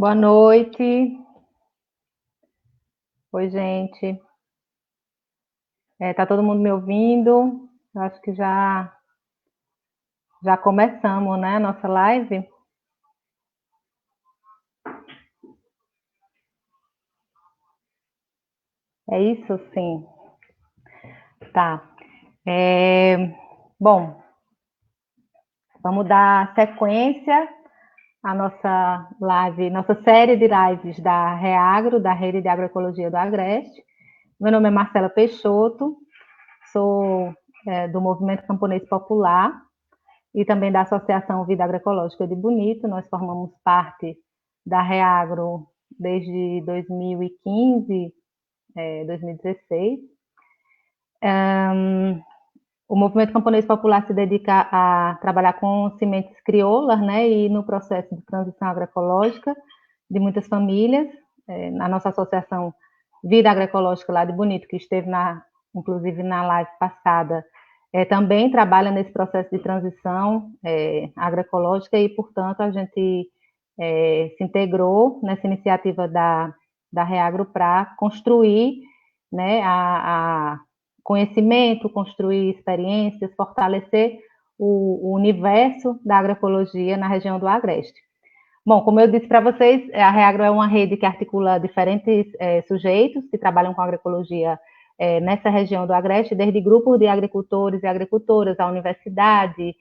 Boa noite. Oi, gente. Tá todo mundo me ouvindo? Eu acho que já começamos, né, a nossa live. É isso, sim. Tá. Bom, vamos dar sequência à nossa live, nossa série de lives da Reagro, da Rede de Agroecologia do Agreste. Meu nome é Marcela Peixoto, sou do Movimento Camponês Popular e também da Associação Vida Agroecológica de Bonito. Nós formamos parte da Reagro desde 2015, 2016. O Movimento Camponês Popular se dedica a trabalhar com sementes crioulas, né, e no processo de transição agroecológica de muitas famílias. Na nossa associação Vida Agroecológica lá de Bonito, que esteve inclusive na live passada, também trabalha nesse processo de transição agroecológica e, portanto, a gente se integrou nessa iniciativa da Reagro para construir, né, a conhecimento, construir experiências, fortalecer o universo da agroecologia na região do Agreste. Bom, como eu disse para vocês, a Reagro é uma rede que articula diferentes sujeitos que trabalham com agroecologia nessa região do Agreste, desde grupos de agricultores e agricultoras, a universidade,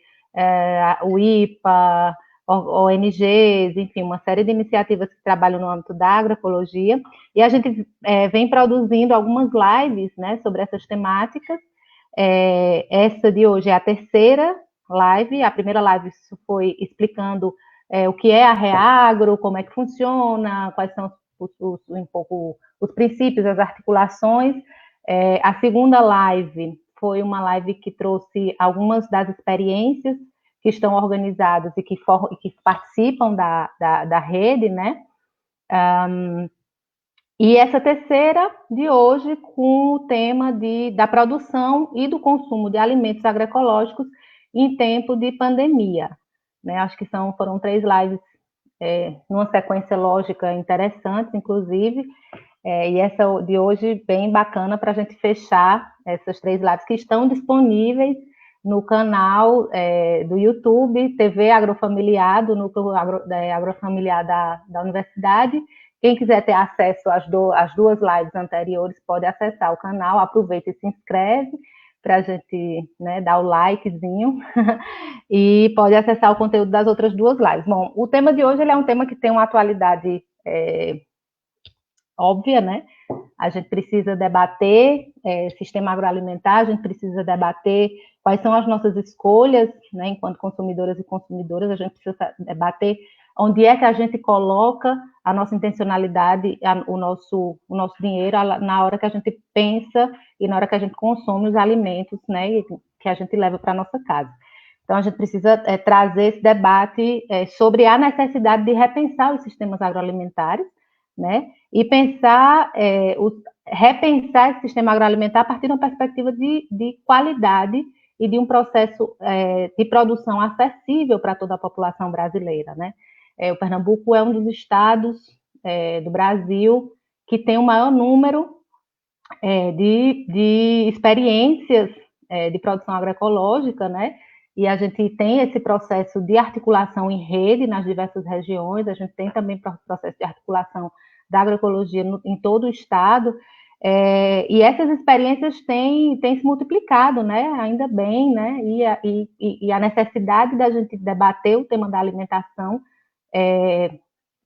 o IPA, ONGs, enfim, uma série de iniciativas que trabalham no âmbito da agroecologia, e a gente vem produzindo algumas lives, né, sobre essas temáticas. Essa de hoje é a terceira live. A primeira live foi explicando o que é a Reagro, como é que funciona, quais são um pouco os princípios, as articulações. A segunda live foi uma live que trouxe algumas das experiências que estão organizadas e que participam da rede, né? E essa terceira de hoje com o tema da produção e do consumo de alimentos agroecológicos em tempo de pandemia. Né? Acho que foram 3 lives numa sequência lógica interessante, inclusive, e essa de hoje bem bacana para a gente fechar essas 3 lives que estão disponíveis no canal do YouTube, TV Agrofamiliar, do Núcleo Agrofamiliar da Universidade. Quem quiser ter acesso às 2 lives anteriores pode acessar o canal, aproveita e se inscreve para a gente, né, dar o likezinho e pode acessar o conteúdo das outras 2 lives. Bom, o tema de hoje ele é um tema que tem uma atualidade óbvia, né? A gente precisa debater sistema agroalimentar, a gente precisa debater quais são as nossas escolhas, né, enquanto consumidoras e consumidoras, a gente precisa debater onde é que a gente coloca a nossa intencionalidade, o nosso dinheiro na hora que a gente pensa e na hora que a gente consome os alimentos, né, que a gente leva para a nossa casa. Então, a gente precisa trazer esse debate sobre a necessidade de repensar os sistemas agroalimentares, né, e repensar esse sistema agroalimentar a partir de uma perspectiva de qualidade e de um processo de produção acessível para toda a população brasileira, né? O Pernambuco é um dos estados do Brasil que tem o maior número de experiências de produção agroecológica, né? E a gente tem esse processo de articulação em rede nas diversas regiões, a gente tem também processo de articulação da agroecologia em todo o estado, e essas experiências têm se multiplicado, né? Ainda bem, né? E a necessidade da gente debater o tema da alimentação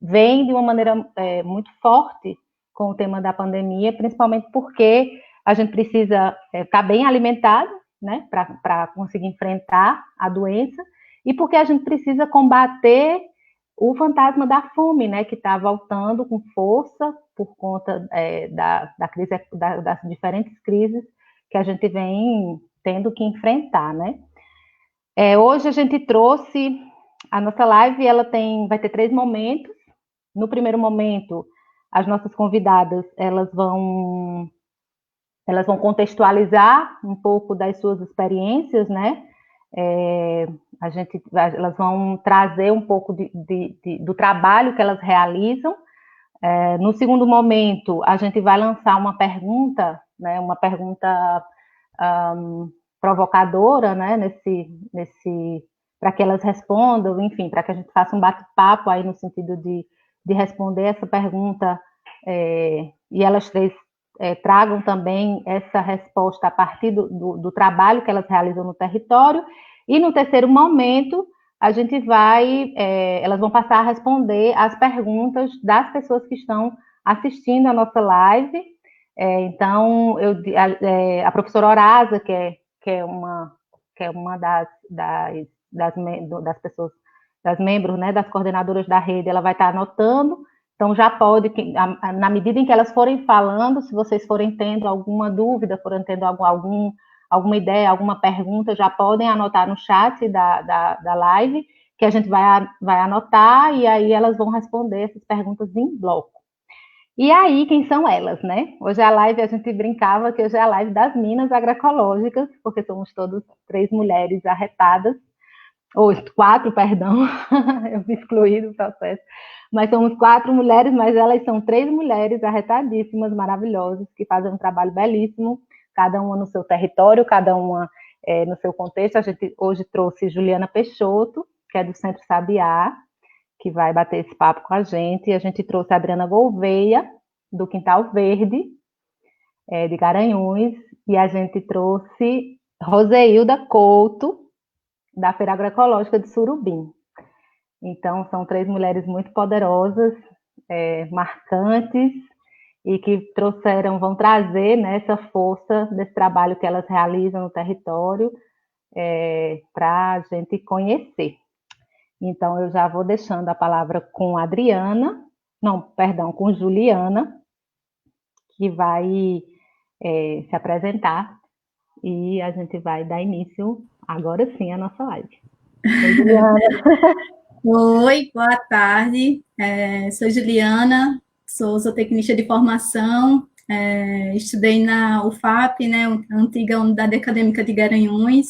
vem de uma maneira muito forte com o tema da pandemia, principalmente porque a gente precisa estar bem alimentado, né, para conseguir enfrentar a doença, e porque a gente precisa combater o fantasma da fome, né, que está voltando com força por conta da crise, das diferentes crises que a gente vem tendo que enfrentar, né. Hoje a gente trouxe a nossa live, vai ter 3 momentos. No primeiro momento, as nossas convidadas elas vão contextualizar um pouco das suas experiências, né? Elas vão trazer um pouco do trabalho que elas realizam. No segundo momento, a gente vai lançar uma pergunta, né, uma pergunta provocadora, né, para que elas respondam, enfim, para que a gente faça um bate-papo aí no sentido de responder essa pergunta, e elas três tragam também essa resposta a partir do trabalho que elas realizam no território. E no terceiro momento, a gente elas vão passar a responder as perguntas das pessoas que estão assistindo a nossa live. Então, a professora Horaza, que é uma das pessoas, das membros, né, das coordenadoras da rede, ela vai estar anotando. Então, já pode, na medida em que elas forem falando, se vocês forem tendo alguma dúvida, forem tendo alguma ideia, alguma pergunta, já podem anotar no chat da live, que a gente vai anotar, e aí elas vão responder essas perguntas em bloco. E aí, quem são elas, né? Hoje a live, a gente brincava que hoje é a live das Minas Agroecológicas, porque somos todas 3 mulheres arretadas, ou 4, perdão, eu me excluí do processo, mas somos 4 mulheres, mas elas são 3 mulheres arretadíssimas, maravilhosas, que fazem um trabalho belíssimo, cada uma no seu território, cada uma no seu contexto. A gente hoje trouxe Juliana Peixoto, que é do Centro Sabiá, que vai bater esse papo com a gente, e a gente trouxe a Adriana Gouveia, do Quintal Verde, de Garanhuns, e a gente trouxe Roseilda Couto, da Feira Agroecológica de Surubim. Então, são 3 mulheres muito poderosas, marcantes, e que vão trazer, né, essa força desse trabalho que elas realizam no território para a gente conhecer. Então, eu já vou deixando a palavra com com Juliana, que vai se apresentar, e a gente vai dar início, agora sim, à nossa live. Oi, Juliana. Oi, boa tarde. Sou Juliana, sou zootecnista de formação, estudei na UFAP, né, a antiga Unidade Acadêmica de Garanhuns.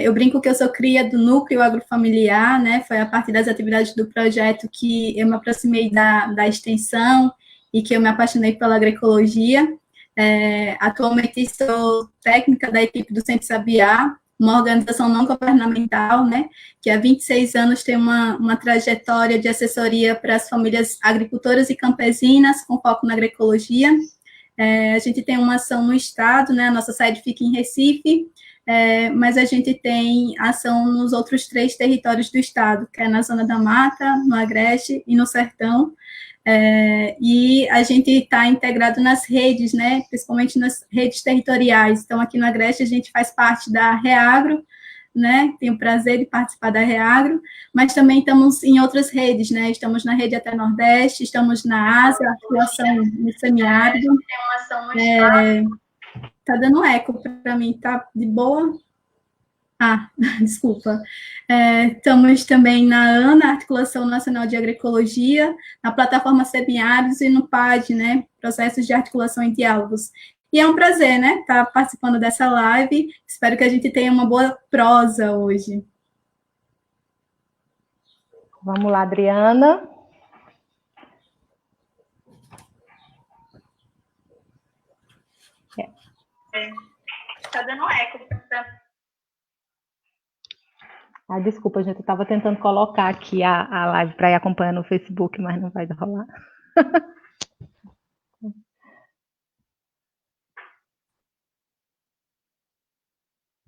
Eu brinco que eu sou cria do núcleo agrofamiliar, né, foi a partir das atividades do projeto que eu me aproximei da extensão e que eu me apaixonei pela agroecologia. Atualmente sou técnica da equipe do Centro Sabiá, uma organização não governamental, né, que há 26 anos tem uma trajetória de assessoria para as famílias agricultoras e campesinas, com foco na agroecologia. A gente tem uma ação no estado, né, a nossa sede fica em Recife, mas a gente tem ação nos outros 3 territórios do estado, que é na Zona da Mata, no Agreste e no Sertão. E a gente está integrado nas redes, né, principalmente nas redes territoriais. Então, aqui no Agreste, a gente faz parte da Reagro, né, tenho o prazer de participar da Reagro, mas também estamos em outras redes, né, estamos na rede até Nordeste, estamos na Ásia, articulação no semiárido. Tá dando eco para mim, tá de boa? Desculpa. Estamos também na ANA, Articulação Nacional de Agroecologia, na plataforma Semiáridos e no PAD, né, Processos de Articulação e Diálogos. E é um prazer, né, estar participando dessa live. Espero que a gente tenha uma boa prosa hoje. Vamos lá, Adriana. Está dando eco. Desculpa, gente, eu estava tentando colocar aqui a live para ir acompanhando no Facebook, mas não vai rolar.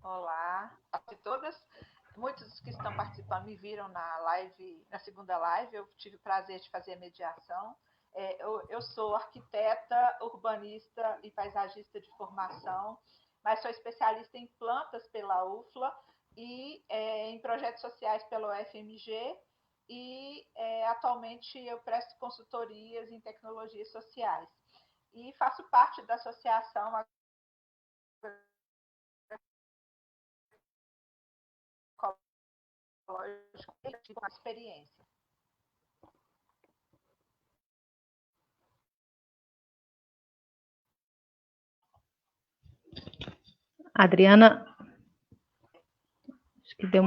Olá a todas. Muitos que estão participando me viram na live, na segunda live. Eu tive o prazer de fazer a mediação. Eu sou arquiteta, urbanista e paisagista de formação, mas sou especialista em plantas pela UFLA e em projetos sociais pela UFMG, e atualmente eu presto consultorias em tecnologias sociais. E faço parte da associação com experiência. Adriana, Acho que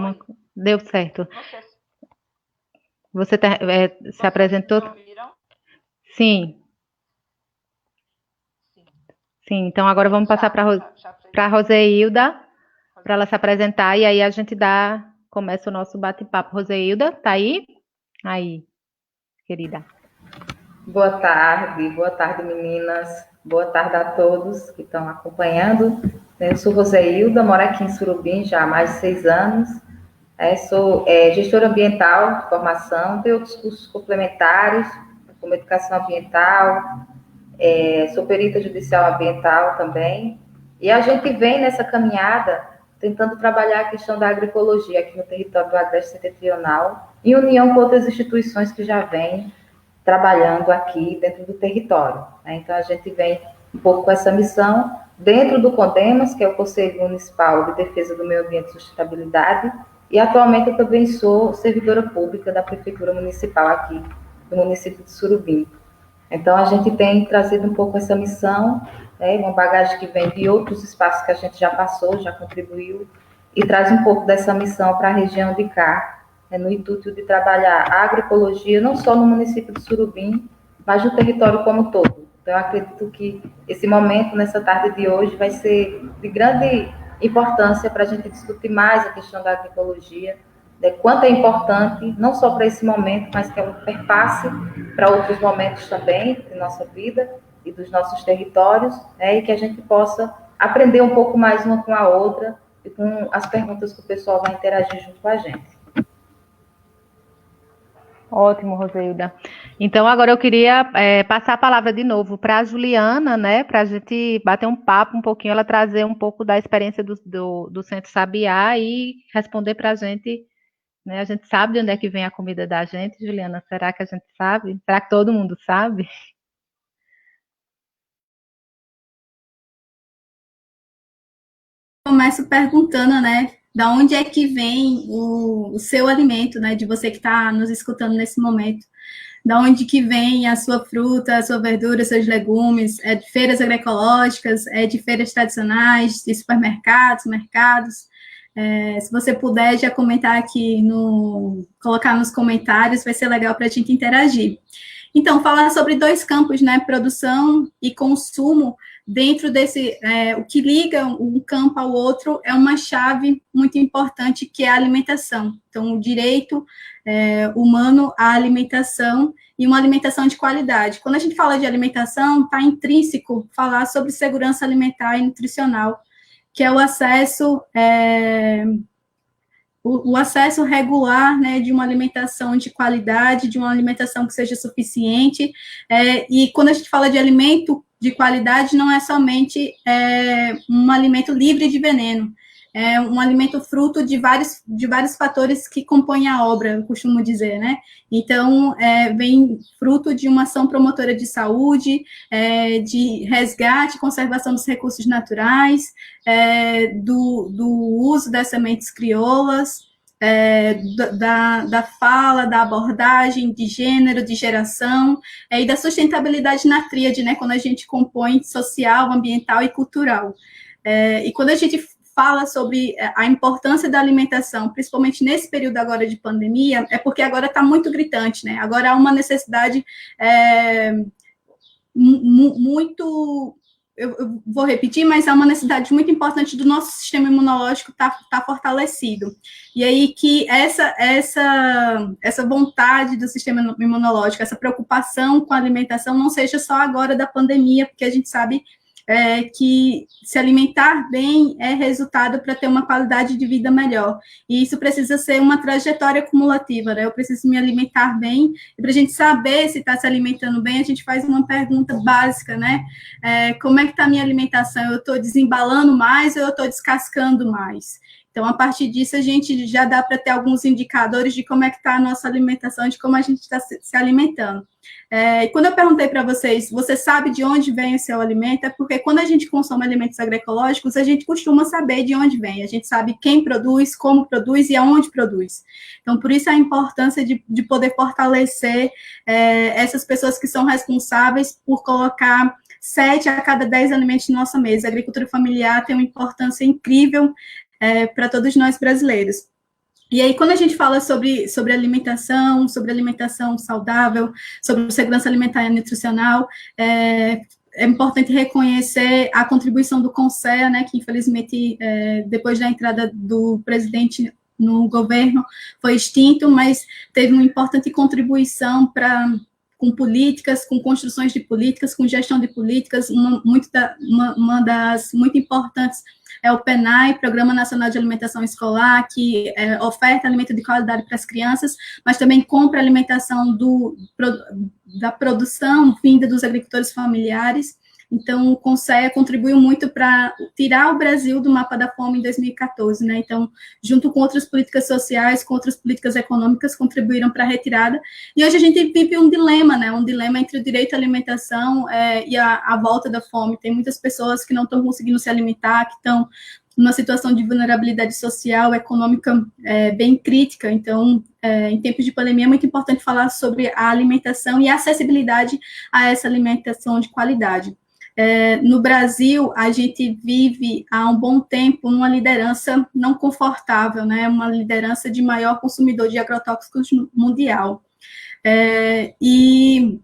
deu certo. Não sei se Você se apresentou? me ouviram. Sim, Sim. sim. Então agora vamos passar para a Roseilda, para ela se apresentar, e aí a gente começa o nosso bate-papo. Roseilda, tá aí? Aí, querida. Boa tarde, meninas. Boa tarde a todos que estão acompanhando. Eu sou Roseilda, moro aqui em Surubim já há mais de 6 anos. Sou gestora ambiental de formação, tenho outros cursos complementares, como educação ambiental, sou perita judicial ambiental também. E a gente vem nessa caminhada tentando trabalhar a questão da agroecologia aqui no território do Agreste Setentrional, em união com outras instituições que já vêm trabalhando aqui dentro do território. Então, a gente vem um pouco com essa missão dentro do CONDEMAS, que é o Conselho Municipal de Defesa do Meio Ambiente e Sustentabilidade, e atualmente eu também sou servidora pública da Prefeitura Municipal aqui do município de Surubim. Então, a gente tem trazido um pouco essa missão, uma bagagem que vem de outros espaços que a gente já passou, já contribuiu, e traz um pouco dessa missão para a região de cá, no intuito de trabalhar a agroecologia, não só no município de Surubim, mas no território como um todo. Então, eu acredito que esse momento, nessa tarde de hoje, vai ser de grande importância para a gente discutir mais a questão da agroecologia, quanto é importante, não só para esse momento, mas que é um perpasse para outros momentos também de nossa vida e dos nossos territórios, e que a gente possa aprender um pouco mais uma com a outra e com as perguntas que o pessoal vai interagir junto com a gente. Ótimo, Roseilda. Então, agora eu queria passar a palavra de novo para a Juliana, né, para a gente bater um papo um pouquinho, ela trazer um pouco da experiência do Centro Sabiá e responder para a gente, né, a gente sabe de onde é que vem a comida da gente, Juliana? Será que a gente sabe? Será que todo mundo sabe? Começo perguntando, né, da onde é que vem o seu alimento, né, de você que está nos escutando nesse momento. Da onde que vem a sua fruta, a sua verdura, seus legumes? É de feiras agroecológicas, é de feiras tradicionais, de supermercados, mercados? Se você puder já comentar aqui, colocar nos comentários, vai ser legal para a gente interagir. Então, falar sobre 2 campos, né, produção e consumo, dentro desse, o que liga um campo ao outro é uma chave muito importante, que é a alimentação. Então, o direito humano à alimentação e uma alimentação de qualidade. Quando a gente fala de alimentação, está intrínseco falar sobre segurança alimentar e nutricional, que é o acesso o acesso regular, né, de uma alimentação de qualidade, de uma alimentação que seja suficiente, e quando a gente fala de alimento de qualidade, não é somente um alimento livre de veneno, é um alimento fruto de vários fatores que compõem a obra, eu costumo dizer, né? Então, vem fruto de uma ação promotora de saúde, de resgate e conservação dos recursos naturais, do uso das sementes crioulas, da fala, da abordagem de gênero, de geração, e da sustentabilidade na tríade, né? Quando a gente compõe social, ambiental e cultural. E quando a gente fala sobre a importância da alimentação, principalmente nesse período agora de pandemia, é porque agora está muito gritante, né? Agora há uma necessidade muito... Eu vou repetir, mas há uma necessidade muito importante do nosso sistema imunológico tá fortalecido. E aí que essa vontade do sistema imunológico, essa preocupação com a alimentação não seja só agora da pandemia, porque a gente sabe que se alimentar bem é resultado para ter uma qualidade de vida melhor. E isso precisa ser uma trajetória cumulativa, né? Eu preciso me alimentar bem, e para a gente saber se está se alimentando bem, a gente faz uma pergunta básica, né? Como é que está a minha alimentação? Eu estou desembalando mais ou eu estou descascando mais? Então, a partir disso, a gente já dá para ter alguns indicadores de como é que está a nossa alimentação, de como a gente está se alimentando. E quando eu perguntei para vocês, você sabe de onde vem o seu alimento? É porque quando a gente consome alimentos agroecológicos, a gente costuma saber de onde vem. A gente sabe quem produz, como produz e aonde produz. Então, por isso a importância de poder fortalecer essas pessoas que são responsáveis por colocar 7 a cada 10 alimentos na nossa mesa. A agricultura familiar tem uma importância incrível para todos nós brasileiros. E aí, quando a gente fala sobre alimentação saudável, sobre segurança alimentar e nutricional, é importante reconhecer a contribuição do CONSEA, né, que infelizmente, depois da entrada do presidente no governo, foi extinto, mas teve uma importante contribuição com políticas, com construções de políticas, com gestão de políticas. Uma das muito importantes é o PNAE, Programa Nacional de Alimentação Escolar, que oferta alimento de qualidade para as crianças, mas também compra alimentação da produção vinda dos agricultores familiares. Então, o CONSEA contribuiu muito para tirar o Brasil do mapa da fome em 2014, né? Então, junto com outras políticas sociais, com outras políticas econômicas, contribuíram para a retirada. E hoje a gente vive um dilema, né? Um dilema entre o direito à alimentação e a volta da fome. Tem muitas pessoas que não estão conseguindo se alimentar, que estão numa situação de vulnerabilidade social, econômica bem crítica. Então, em tempos de pandemia, é muito importante falar sobre a alimentação e a acessibilidade a essa alimentação de qualidade. No Brasil, a gente vive há um bom tempo numa liderança não confortável, né? Uma liderança de maior consumidor de agrotóxicos mundial. E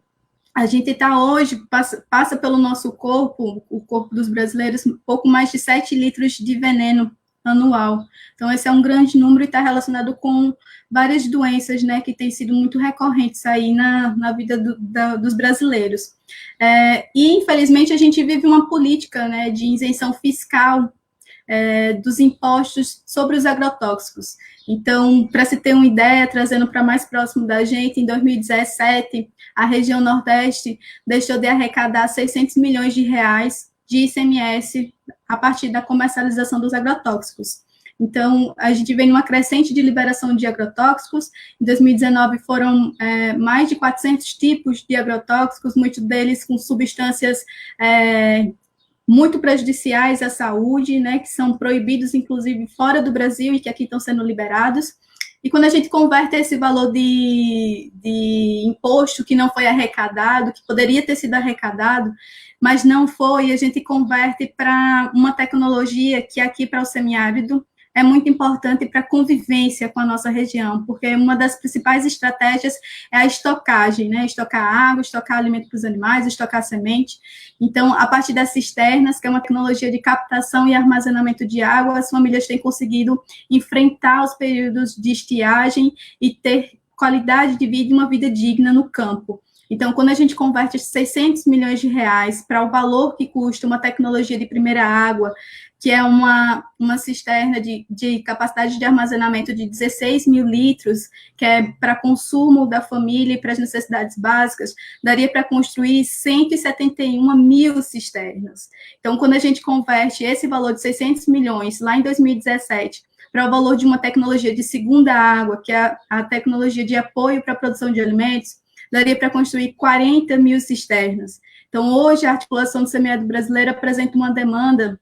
a gente está hoje, passa pelo nosso corpo, o corpo dos brasileiros, um pouco mais de 7 litros de veneno anual. Então, esse é um grande número e está relacionado com várias doenças, né, que têm sido muito recorrentes aí na vida dos brasileiros. E, infelizmente, a gente vive uma política, né, de isenção fiscal dos impostos sobre os agrotóxicos. Então, para se ter uma ideia, trazendo para mais próximo da gente, em 2017, a região Nordeste deixou de arrecadar 600 milhões de reais de ICMS a partir da comercialização dos agrotóxicos. Então, a gente vem numa crescente de liberação de agrotóxicos. Em 2019, foram mais de 400 tipos de agrotóxicos, muitos deles com substâncias muito prejudiciais à saúde, né, que são proibidos, inclusive, fora do Brasil e que aqui estão sendo liberados. E quando a gente converte esse valor de imposto que não foi arrecadado, que poderia ter sido arrecadado, mas não foi, a gente converte para uma tecnologia que aqui para o semiárido é muito importante para a convivência com a nossa região, porque uma das principais estratégias é a estocagem, né? Estocar água, estocar alimento para os animais, estocar semente. Então, a partir das cisternas, que é uma tecnologia de captação e armazenamento de água, as famílias têm conseguido enfrentar os períodos de estiagem e ter qualidade de vida e uma vida digna no campo. Então, quando a gente converte 600 milhões de reais para o valor que custa uma tecnologia de primeira água, que é uma cisterna de capacidade de armazenamento de 16 mil litros, que é para consumo da família e para as necessidades básicas, daria para construir 171 mil cisternas. Então, quando a gente converte esse valor de 600 milhões, lá em 2017, para o valor de uma tecnologia de segunda água, que é a tecnologia de apoio para a produção de alimentos, daria para construir 40 mil cisternas. Então, hoje, a articulação do semiárido brasileiro apresenta uma demanda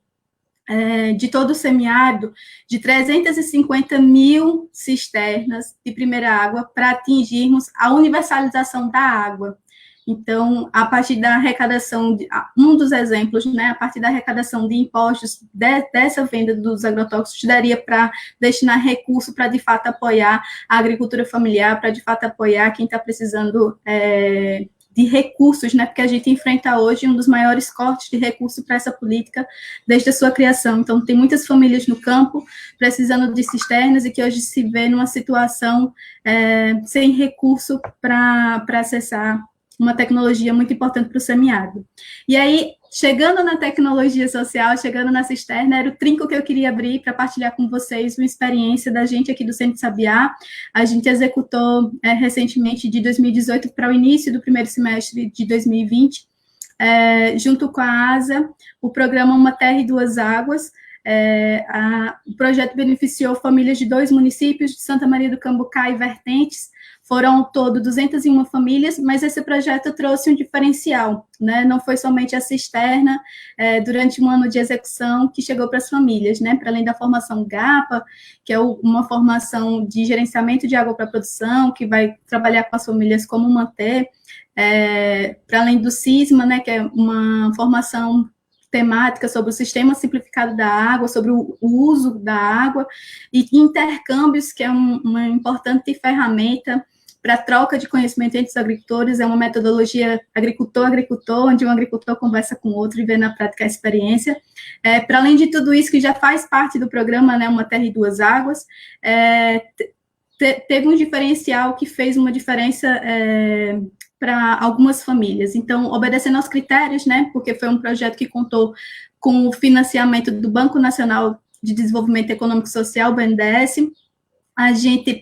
de todo o semiárido, de 350 mil cisternas de primeira água para atingirmos a universalização da água. Então, a partir da arrecadação, um dos exemplos, né, a partir da arrecadação de impostos dessa venda dos agrotóxicos, daria para destinar recurso para, de fato, apoiar a agricultura familiar, para, de fato, apoiar quem está precisando de recursos, né, porque a gente enfrenta hoje um dos maiores cortes de recursos para essa política desde a sua criação. Então, tem muitas famílias no campo precisando de cisternas e que hoje se vê numa situação sem recurso para acessar uma tecnologia muito importante para o semiárido. E aí, chegando na tecnologia social, chegando na cisterna, era o trinco que eu queria abrir para partilhar com vocês uma experiência da gente aqui do Centro Sabiá. A gente executou recentemente, de 2018 para o início do primeiro semestre de 2020, junto com a ASA, o programa Uma Terra e Duas Águas. O projeto beneficiou famílias de 2 municípios, de Santa Maria do Cambucá e Vertentes. Foram ao todo 201 famílias, mas esse projeto trouxe um diferencial, né? Não foi somente a cisterna, durante um ano de execução, que chegou para as famílias, né? Para além da formação GAPA, que é uma formação de gerenciamento de água para produção, que vai trabalhar com as famílias como manter, para além do CISMA, né? Que é uma formação temática sobre o sistema simplificado da água, sobre o uso da água, e intercâmbios, que é uma importante ferramenta para troca de conhecimento entre os agricultores, é uma metodologia agricultor-agricultor, onde um agricultor conversa com o outro e vê na prática a experiência. Para além de tudo isso, que já faz parte do programa, né, Uma Terra e Duas Águas, teve um diferencial que fez uma diferença para algumas famílias. Então, obedecendo aos critérios, né, porque foi um projeto que contou com o financiamento do Banco Nacional de Desenvolvimento Econômico e Social, BNDES, a gente,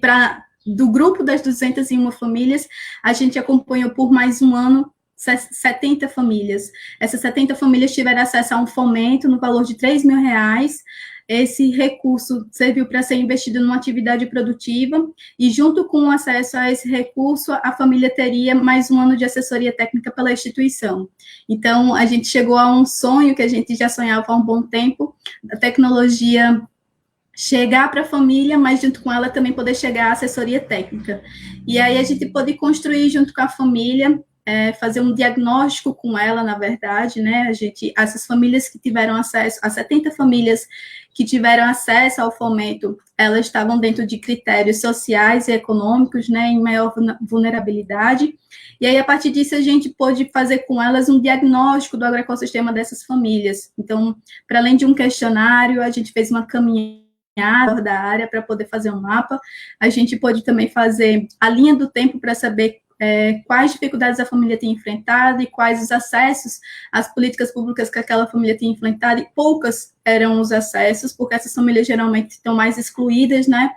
do grupo das 201 famílias, a gente acompanhou por mais um ano 70 famílias. Essas 70 famílias tiveram acesso a um fomento no valor de R$3.000. Esse recurso serviu para ser investido numa atividade produtiva e, junto com o acesso a esse recurso, a família teria mais um ano de assessoria técnica pela instituição. Então, a gente chegou a um sonho que a gente já sonhava há um bom tempo, a tecnologia chegar para a família, mas junto com ela também poder chegar à assessoria técnica. E aí a gente pôde construir junto com a família, fazer um diagnóstico com ela, na verdade, né? Essas famílias que tiveram acesso, as 70 famílias que tiveram acesso ao fomento, elas estavam dentro de critérios sociais e econômicos, né, em maior vulnerabilidade. E aí, a partir disso, a gente pôde fazer com elas um diagnóstico do agroecossistema dessas famílias. Então, para além de um questionário, a gente fez uma caminhada da área para poder fazer um mapa. A gente pôde também fazer a linha do tempo para saber quais dificuldades a família tem enfrentado e quais os acessos às políticas públicas que aquela família tem enfrentado, e poucas eram os acessos, porque essas famílias geralmente estão mais excluídas, né,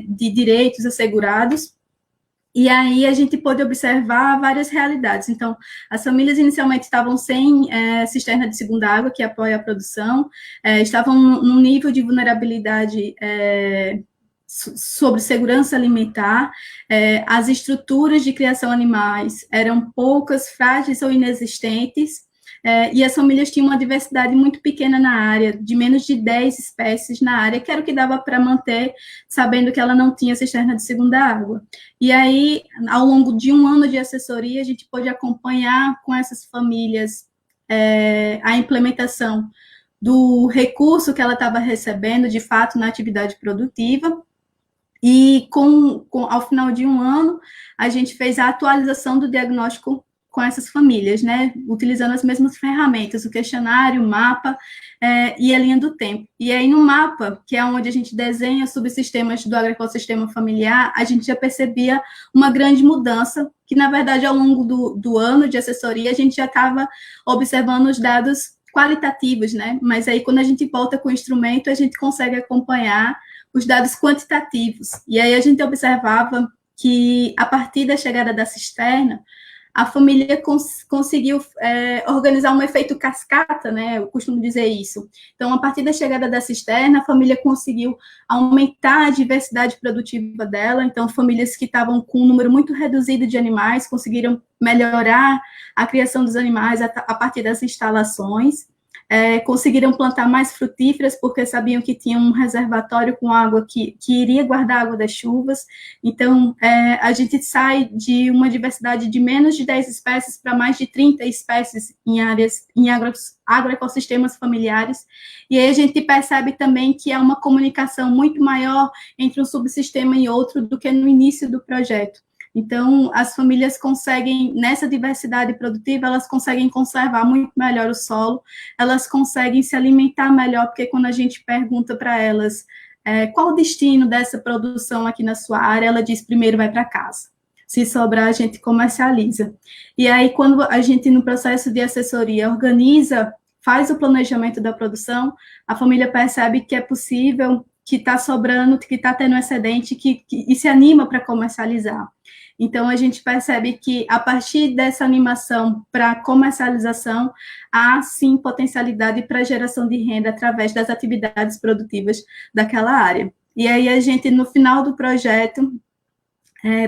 de direitos assegurados. E aí a gente pôde observar várias realidades. Então, as famílias inicialmente estavam sem cisterna de segunda água, que apoia a produção, estavam num nível de vulnerabilidade sobre segurança alimentar, as estruturas de criação animais eram poucas, frágeis ou inexistentes, e as famílias tinham uma diversidade muito pequena na área, de menos de 10 espécies na área, que era o que dava para manter, sabendo que ela não tinha cisterna de segunda água. E aí, ao longo de um ano de assessoria, a gente pôde acompanhar com essas famílias a implementação do recurso que ela estava recebendo, de fato, na atividade produtiva. E ao final de um ano, a gente fez a atualização do diagnóstico com essas famílias, né, utilizando as mesmas ferramentas, o questionário, o mapa e a linha do tempo. E aí, no mapa, que é onde a gente desenha subsistemas do agroecossistema familiar, a gente já percebia uma grande mudança, que, na verdade, ao longo do ano de assessoria, a gente já estava observando os dados qualitativos, né, mas aí, quando a gente volta com o instrumento, a gente consegue acompanhar os dados quantitativos. E aí a gente observava que, a partir da chegada da cisterna, a família conseguiu organizar um efeito cascata, né? Eu costumo dizer isso. Então, a partir da chegada da cisterna, a família conseguiu aumentar a diversidade produtiva dela. Então, famílias que estavam com um número muito reduzido de animais conseguiram melhorar a criação dos animais a partir das instalações. Conseguiram plantar mais frutíferas, porque sabiam que tinham um reservatório com água que iria guardar a água das chuvas. Então, a gente sai de uma diversidade de menos de 10 espécies para mais de 30 espécies em agroecossistemas familiares. E aí a gente percebe também que há uma comunicação muito maior entre um subsistema e outro do que no início do projeto. Então, as famílias conseguem, nessa diversidade produtiva, elas conseguem conservar muito melhor o solo, elas conseguem se alimentar melhor, porque quando a gente pergunta para elas qual o destino dessa produção aqui na sua área, ela diz, primeiro vai para casa. Se sobrar, a gente comercializa. E aí, quando a gente, no processo de assessoria, faz o planejamento da produção, a família percebe que é possível, que está sobrando, que está tendo excedente, e se anima para comercializar. Então, a gente percebe que, a partir dessa animação para comercialização, há, sim, potencialidade para geração de renda através das atividades produtivas daquela área. E aí, a gente, no final do projeto,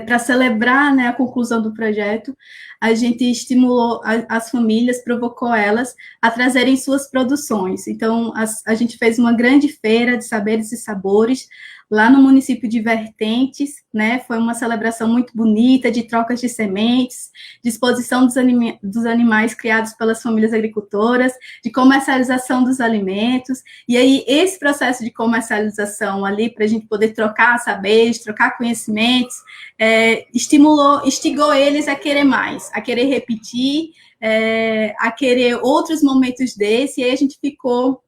para celebrar, né, a conclusão do projeto, a gente estimulou as famílias, provocou elas a trazerem suas produções. Então, a gente fez uma grande feira de saberes e sabores, lá no município de Vertentes, né? Foi uma celebração muito bonita, de trocas de sementes, de exposição dos animais criados pelas famílias agricultoras, de comercialização dos alimentos, e aí esse processo de comercialização ali, para a gente poder trocar saberes, trocar conhecimentos, instigou eles a querer mais, a querer repetir, a querer outros momentos desse, e aí a gente ficou,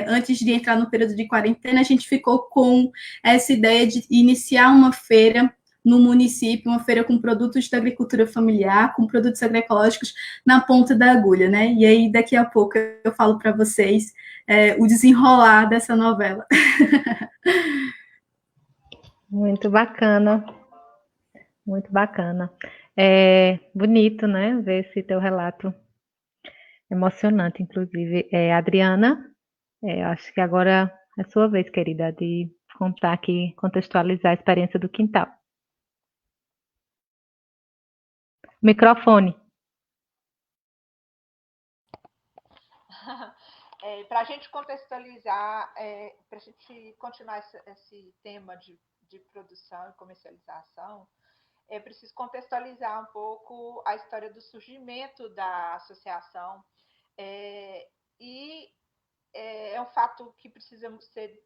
antes de entrar no período de quarentena, a gente ficou com essa ideia de iniciar uma feira no município, uma feira com produtos da agricultura familiar, com produtos agroecológicos na ponta da agulha, né? E aí, daqui a pouco, eu falo para vocês o desenrolar dessa novela. Muito bacana, muito bacana. Bonito, né, ver esse teu relato, emocionante, inclusive. Adriana, acho que agora é sua vez, querida, de contar aqui, contextualizar a experiência do quintal. Microfone. Para a gente contextualizar, para a gente continuar esse tema de produção e comercialização, é preciso contextualizar um pouco a história do surgimento da associação. E é um fato que precisa ser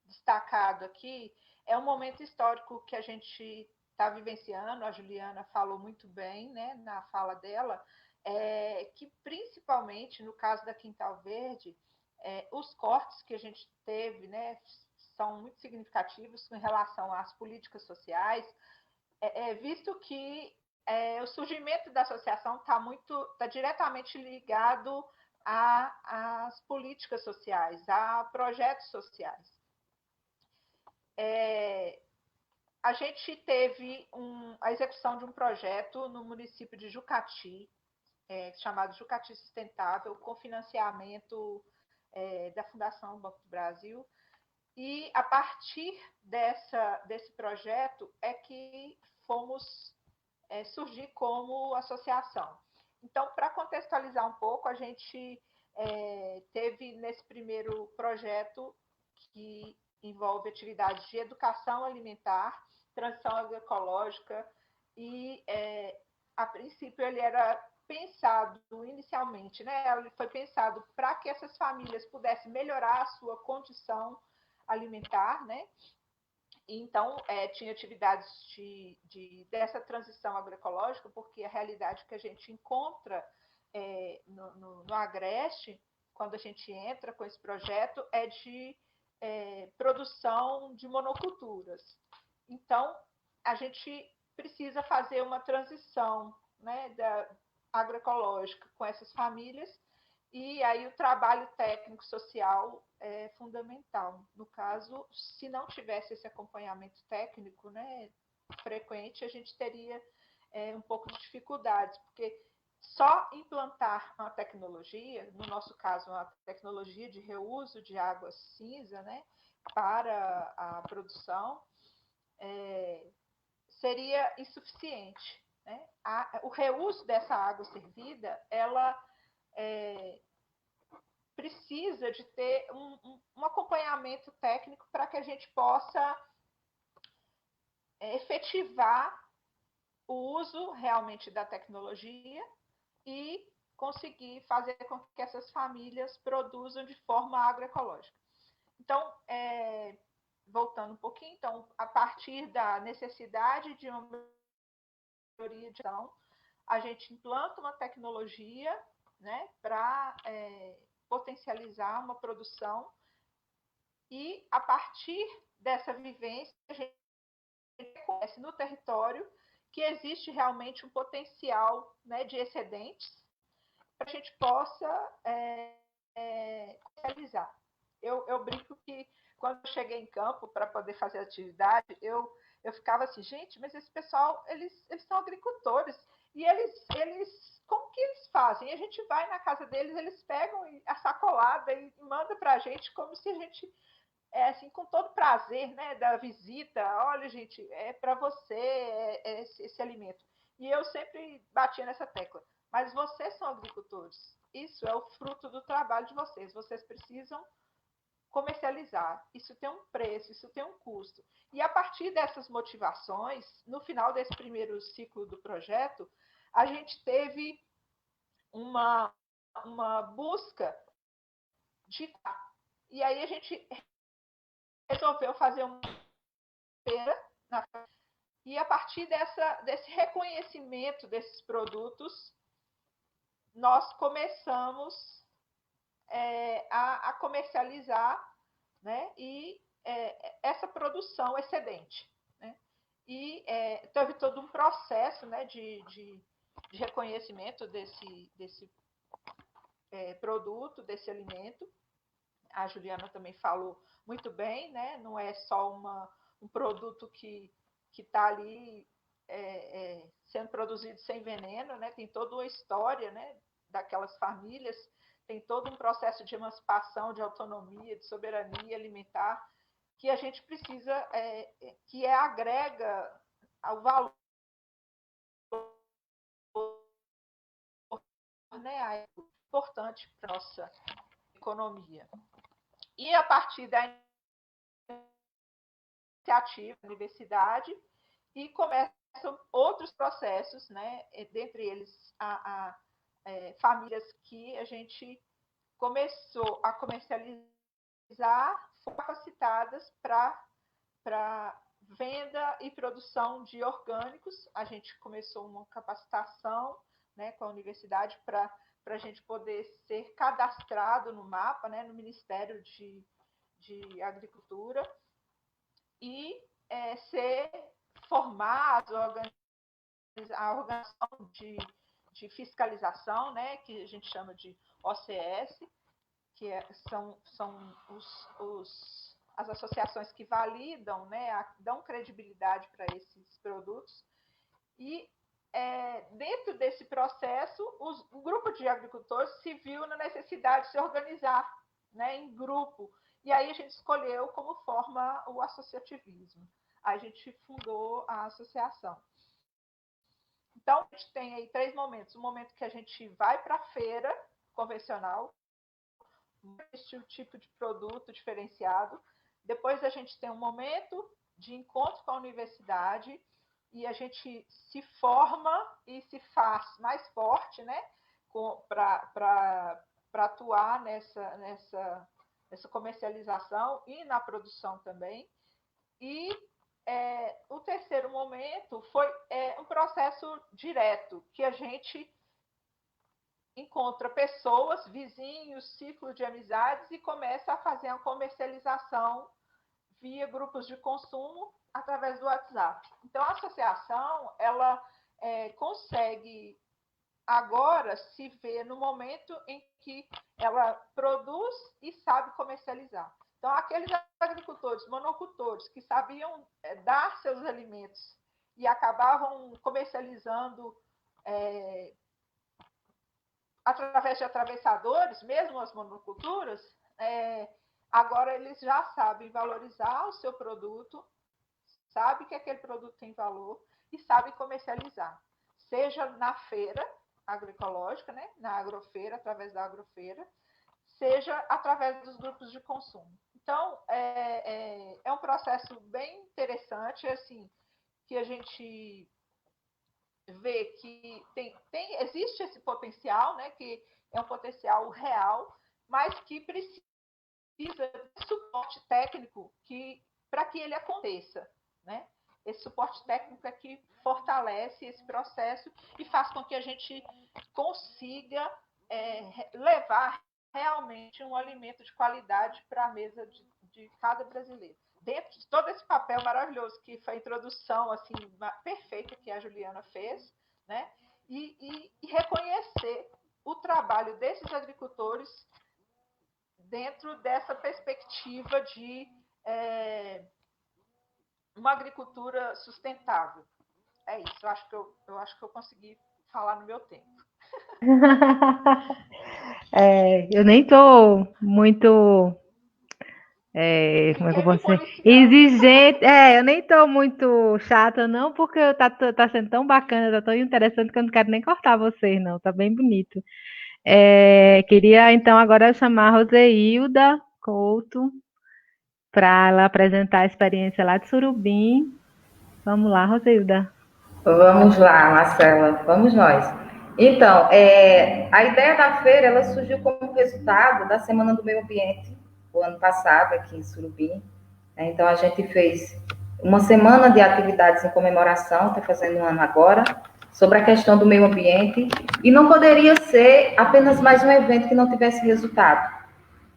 destacado aqui, é um momento histórico que a gente está vivenciando, a Juliana falou muito bem, né, na fala dela, que principalmente no caso da Quintal Verde, os cortes que a gente teve, né, são muito significativos em relação às políticas sociais, visto que o surgimento da associação está diretamente ligado às políticas sociais, a projetos sociais. A gente teve a execução de um projeto no município de Jucati, chamado Jucati Sustentável, com financiamento da Fundação Banco do Brasil. E, a partir desse projeto, é que fomos surgir como associação. Então, para contextualizar um pouco, a gente teve nesse primeiro projeto, que envolve atividades de educação alimentar, transição agroecológica, e, a princípio, ele era pensado inicialmente, né? Ele foi pensado para que essas famílias pudessem melhorar a sua condição alimentar, né? Então, tinha atividades dessa transição agroecológica, porque a realidade que a gente encontra no Agreste, quando a gente entra com esse projeto, é de produção de monoculturas. Então, a gente precisa fazer uma transição, né, agroecológica com essas famílias, e aí o trabalho técnico-social é fundamental. No caso, se não tivesse esse acompanhamento técnico, né, frequente, a gente teria um pouco de dificuldades, porque só implantar uma tecnologia, no nosso caso, uma tecnologia de reuso de água cinza, né, para a produção, seria insuficiente, né? O reuso dessa água servida, ela precisa de ter um acompanhamento técnico para que a gente possa efetivar o uso realmente da tecnologia e conseguir fazer com que essas famílias produzam de forma agroecológica. Então, voltando um pouquinho, então, a partir da necessidade de uma melhoria de ação, a gente implanta uma tecnologia, né, para potencializar uma produção, e, a partir dessa vivência, a gente reconhece no território que existe realmente um potencial, né, de excedentes para a gente possa realizar. Eu brinco que, quando eu cheguei em campo para poder fazer atividade, eu ficava assim, gente, mas esse pessoal, eles são agricultores, e eles como que eles fazem? A gente vai na casa deles, eles pegam a sacolada e mandam para a gente, como se a gente, assim, com todo prazer, né, da visita, olha, gente, é para você esse alimento. E eu sempre batia nessa tecla. Mas vocês são agricultores. Isso é o fruto do trabalho de vocês. Vocês precisam comercializar. Isso tem um preço, isso tem um custo. E a partir dessas motivações, no final desse primeiro ciclo do projeto, a gente teve uma busca de... E aí a gente resolveu fazer uma feira, e a partir desse reconhecimento desses produtos, nós começamos a comercializar, né, e essa produção excedente. Né? E teve todo um processo, né, de reconhecimento desse produto, desse alimento. A Juliana também falou muito bem, né? Não é só um produto que está ali sendo produzido sem veneno, né? Tem toda uma história, né, daquelas famílias, tem todo um processo de emancipação, de autonomia, de soberania alimentar, que a gente precisa, que agrega ao valor, né, importante para a nossa economia. E a partir da iniciativa da universidade, e começam outros processos, né, dentre eles famílias que a gente começou a comercializar, foram capacitadas para venda e produção de orgânicos. A gente começou uma capacitação, né, com a universidade para a gente poder ser cadastrado no mapa, né, no Ministério de Agricultura, e ser formado, a organização de fiscalização, né, que a gente chama de OCS, que são as associações que validam, né, dão credibilidade para esses produtos. E dentro desse processo, o grupo de agricultores se viu na necessidade de se organizar, né, em grupo. E aí a gente escolheu como forma o associativismo. A gente fundou a associação. Então, a gente tem aí 3 momentos. O momento que a gente vai para a feira convencional, este tipo de produto diferenciado. Depois a gente tem um momento de encontro com a universidade, e a gente se forma e se faz mais forte, né, para atuar nessa comercialização e na produção também. E o terceiro momento foi um processo direto, que a gente encontra pessoas, vizinhos, ciclo de amizades, e começa a fazer a comercialização via grupos de consumo através do WhatsApp. Então, a associação, ela consegue agora se ver no momento em que ela produz e sabe comercializar. Então, aqueles agricultores, monocultores, que sabiam dar seus alimentos e acabavam comercializando através de atravessadores, mesmo as monoculturas, agora eles já sabem valorizar o seu produto, sabem que aquele produto tem valor e sabem comercializar, seja na feira agroecológica, né, na agrofeira, através da agrofeira, seja através dos grupos de consumo. Então, é um processo bem interessante, assim, que a gente vê que existe esse potencial, né, que é um potencial real, mas que precisa de suporte técnico para que ele aconteça. Né? Esse suporte técnico é que fortalece esse processo e faz com que a gente consiga levar realmente um alimento de qualidade para a mesa de cada brasileiro. Dentro de todo esse papel maravilhoso que foi a introdução assim, perfeita que a Juliana fez, né? E reconhecer o trabalho desses agricultores dentro dessa perspectiva de uma agricultura sustentável. É isso, eu acho que eu consegui falar no meu tempo. Eu nem estou muito... como é que eu posso dizer? Exigente. Eu nem estou muito chata, não, porque tá sendo tão bacana, tá tão interessante que eu não quero nem cortar vocês, não. Tá bem bonito. Queria, então, agora chamar a Roseilda Couto para ela apresentar a experiência lá de Surubim. Vamos lá, Roseilda. Vamos lá, Marcela, vamos nós. Então, a ideia da feira, ela surgiu como resultado da Semana do Meio Ambiente, o ano passado, aqui em Surubim. Então, a gente fez uma semana de atividades em comemoração, está fazendo um ano agora, sobre a questão do meio ambiente, e não poderia ser apenas mais um evento que não tivesse resultado.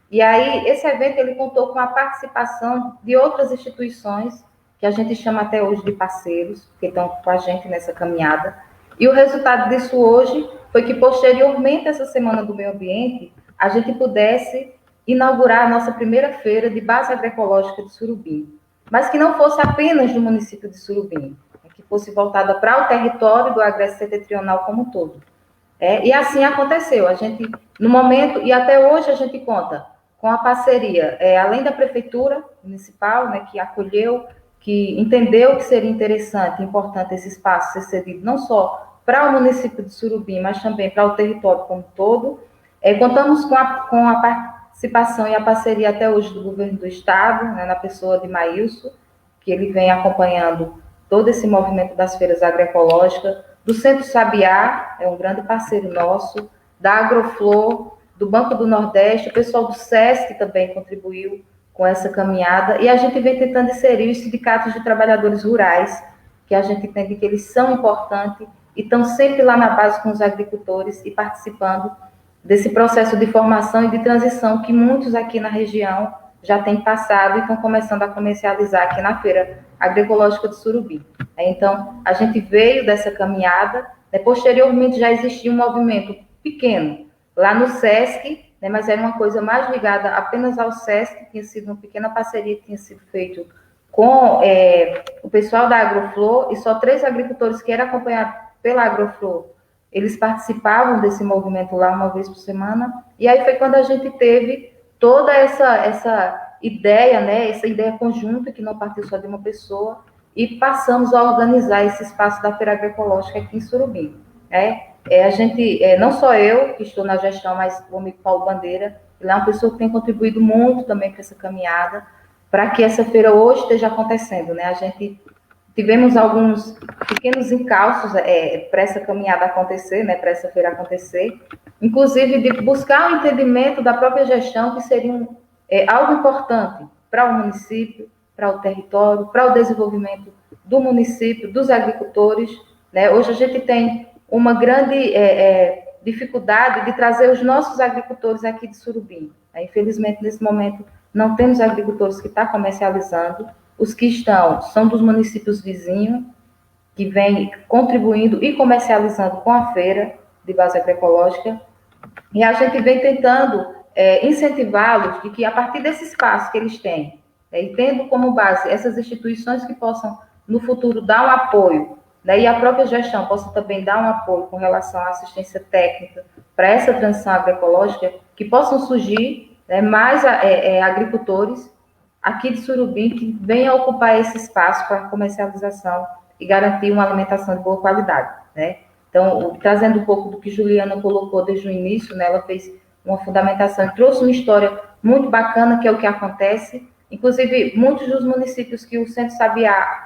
E aí, esse evento, ele contou com a participação de outras instituições, que a gente chama até hoje de parceiros, que estão com a gente nessa caminhada. E o resultado disso hoje foi que, posteriormente a essa Semana do Meio Ambiente, a gente pudesse inaugurar a nossa primeira feira de base agroecológica de Surubim, mas que não fosse apenas do município de Surubim, que fosse voltada para o território do Agreste Setentrional como um todo. E assim aconteceu. A gente, no momento, e até hoje a gente conta com a parceria, além da Prefeitura Municipal, né, que acolheu, que entendeu que seria interessante, importante esse espaço ser cedido não só para o município de Surubim, mas também para o território como um todo. Contamos com a participação e a parceria até hoje do governo do estado, né, na pessoa de Maílson, que ele vem acompanhando todo esse movimento das feiras agroecológicas, do Centro Sabiá, é um grande parceiro nosso, da Agroflor, do Banco do Nordeste, o pessoal do SESC também contribuiu com essa caminhada, e a gente vem tentando inserir os sindicatos de trabalhadores rurais, que a gente entende que eles são importantes e estão sempre lá na base com os agricultores e participando desse processo de formação e de transição que muitos aqui na região já têm passado e estão começando a comercializar aqui na Feira Agroecológica de Surubim. Então, a gente veio dessa caminhada, posteriormente já existia um movimento pequeno lá no SESC, mas era uma coisa mais ligada apenas ao SESC, tinha sido uma pequena parceria que tinha sido feita com o pessoal da Agroflor, e só 3 agricultores que eram acompanhados pela Agroflor, eles participavam desse movimento lá uma vez por semana, e aí foi quando a gente teve toda essa ideia, né, essa ideia conjunta, que não partiu só de uma pessoa, e passamos a organizar esse espaço da Feira Agroecológica aqui em Surubim. A gente, não só eu, que estou na gestão, mas o amigo Paulo Bandeira, ele é uma pessoa que tem contribuído muito também para essa caminhada, para que essa feira hoje esteja acontecendo, né? A gente tivemos alguns pequenos encalços para essa caminhada acontecer, né? Para essa feira acontecer, inclusive de buscar o entendimento da própria gestão, que seria algo importante para o município, para o território, para o desenvolvimento do município, dos agricultores, né? Hoje a gente tem uma grande dificuldade de trazer os nossos agricultores aqui de Surubim. Infelizmente, nesse momento, não temos agricultores que estão comercializando. Os que estão são dos municípios vizinhos, que vêm contribuindo e comercializando com a feira de base agroecológica. E a gente vem tentando incentivá-los de que, a partir desse espaço que eles têm, e tendo como base essas instituições que possam, no futuro, dar um apoio, e a própria gestão possa também dar um apoio com relação à assistência técnica para essa transição agroecológica, que possam surgir mais agricultores aqui de Surubim que venham ocupar esse espaço para comercialização e garantir uma alimentação de boa qualidade, né? Então, trazendo um pouco do que Juliana colocou desde o início, né, ela fez uma fundamentação e trouxe uma história muito bacana, que é o que acontece. Inclusive, muitos dos municípios que o Centro Sabiá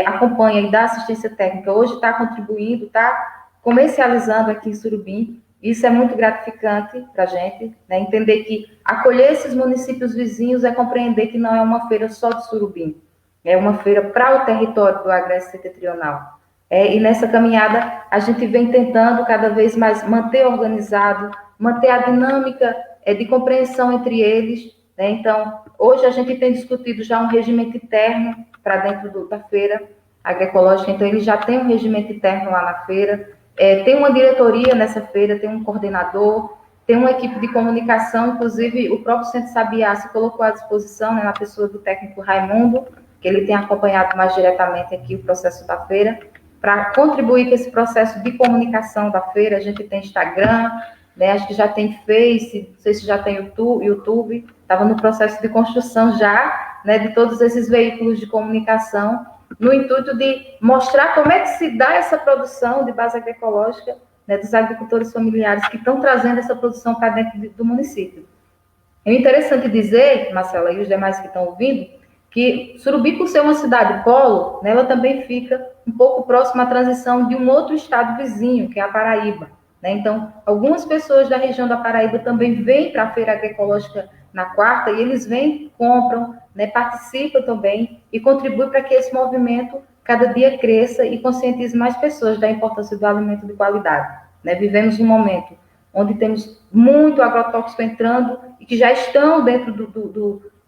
acompanha e dá assistência técnica, hoje está contribuindo, está comercializando aqui em Surubim. Isso é muito gratificante para a gente, né? Entender que acolher esses municípios vizinhos é compreender que não é uma feira só de Surubim, é uma feira para o território do Agreste Setentrional. E nessa caminhada a gente vem tentando cada vez mais manter organizado, manter a dinâmica de compreensão entre eles, né? Então, hoje a gente tem discutido já um regimento interno para dentro da feira agroecológica, então ele já tem um regimento interno lá na feira, tem uma diretoria nessa feira, tem um coordenador, tem uma equipe de comunicação, inclusive o próprio Centro Sabiá se colocou à disposição, né, na pessoa do técnico Raimundo, que ele tem acompanhado mais diretamente aqui o processo da feira, para contribuir com esse processo de comunicação da feira. A gente tem Instagram, né, acho que já tem Face, não sei se já tem YouTube, estava no processo de construção já, né, de todos esses veículos de comunicação, no intuito de mostrar como é que se dá essa produção de base agroecológica, né, dos agricultores familiares que estão trazendo essa produção para dentro do município. É interessante dizer, Marcela, e os demais que estão ouvindo, que Surubim, por ser uma cidade polo, né, ela também fica um pouco próxima à transição de um outro estado vizinho, que é a Paraíba. Né? Então, algumas pessoas da região da Paraíba também vêm para a Feira Agroecológica na quarta, e eles vêm, compram, né, participam também e contribuem para que esse movimento cada dia cresça e conscientize mais pessoas da importância do alimento de qualidade. Né? Vivemos um momento onde temos muito agrotóxico entrando e que já estão dentro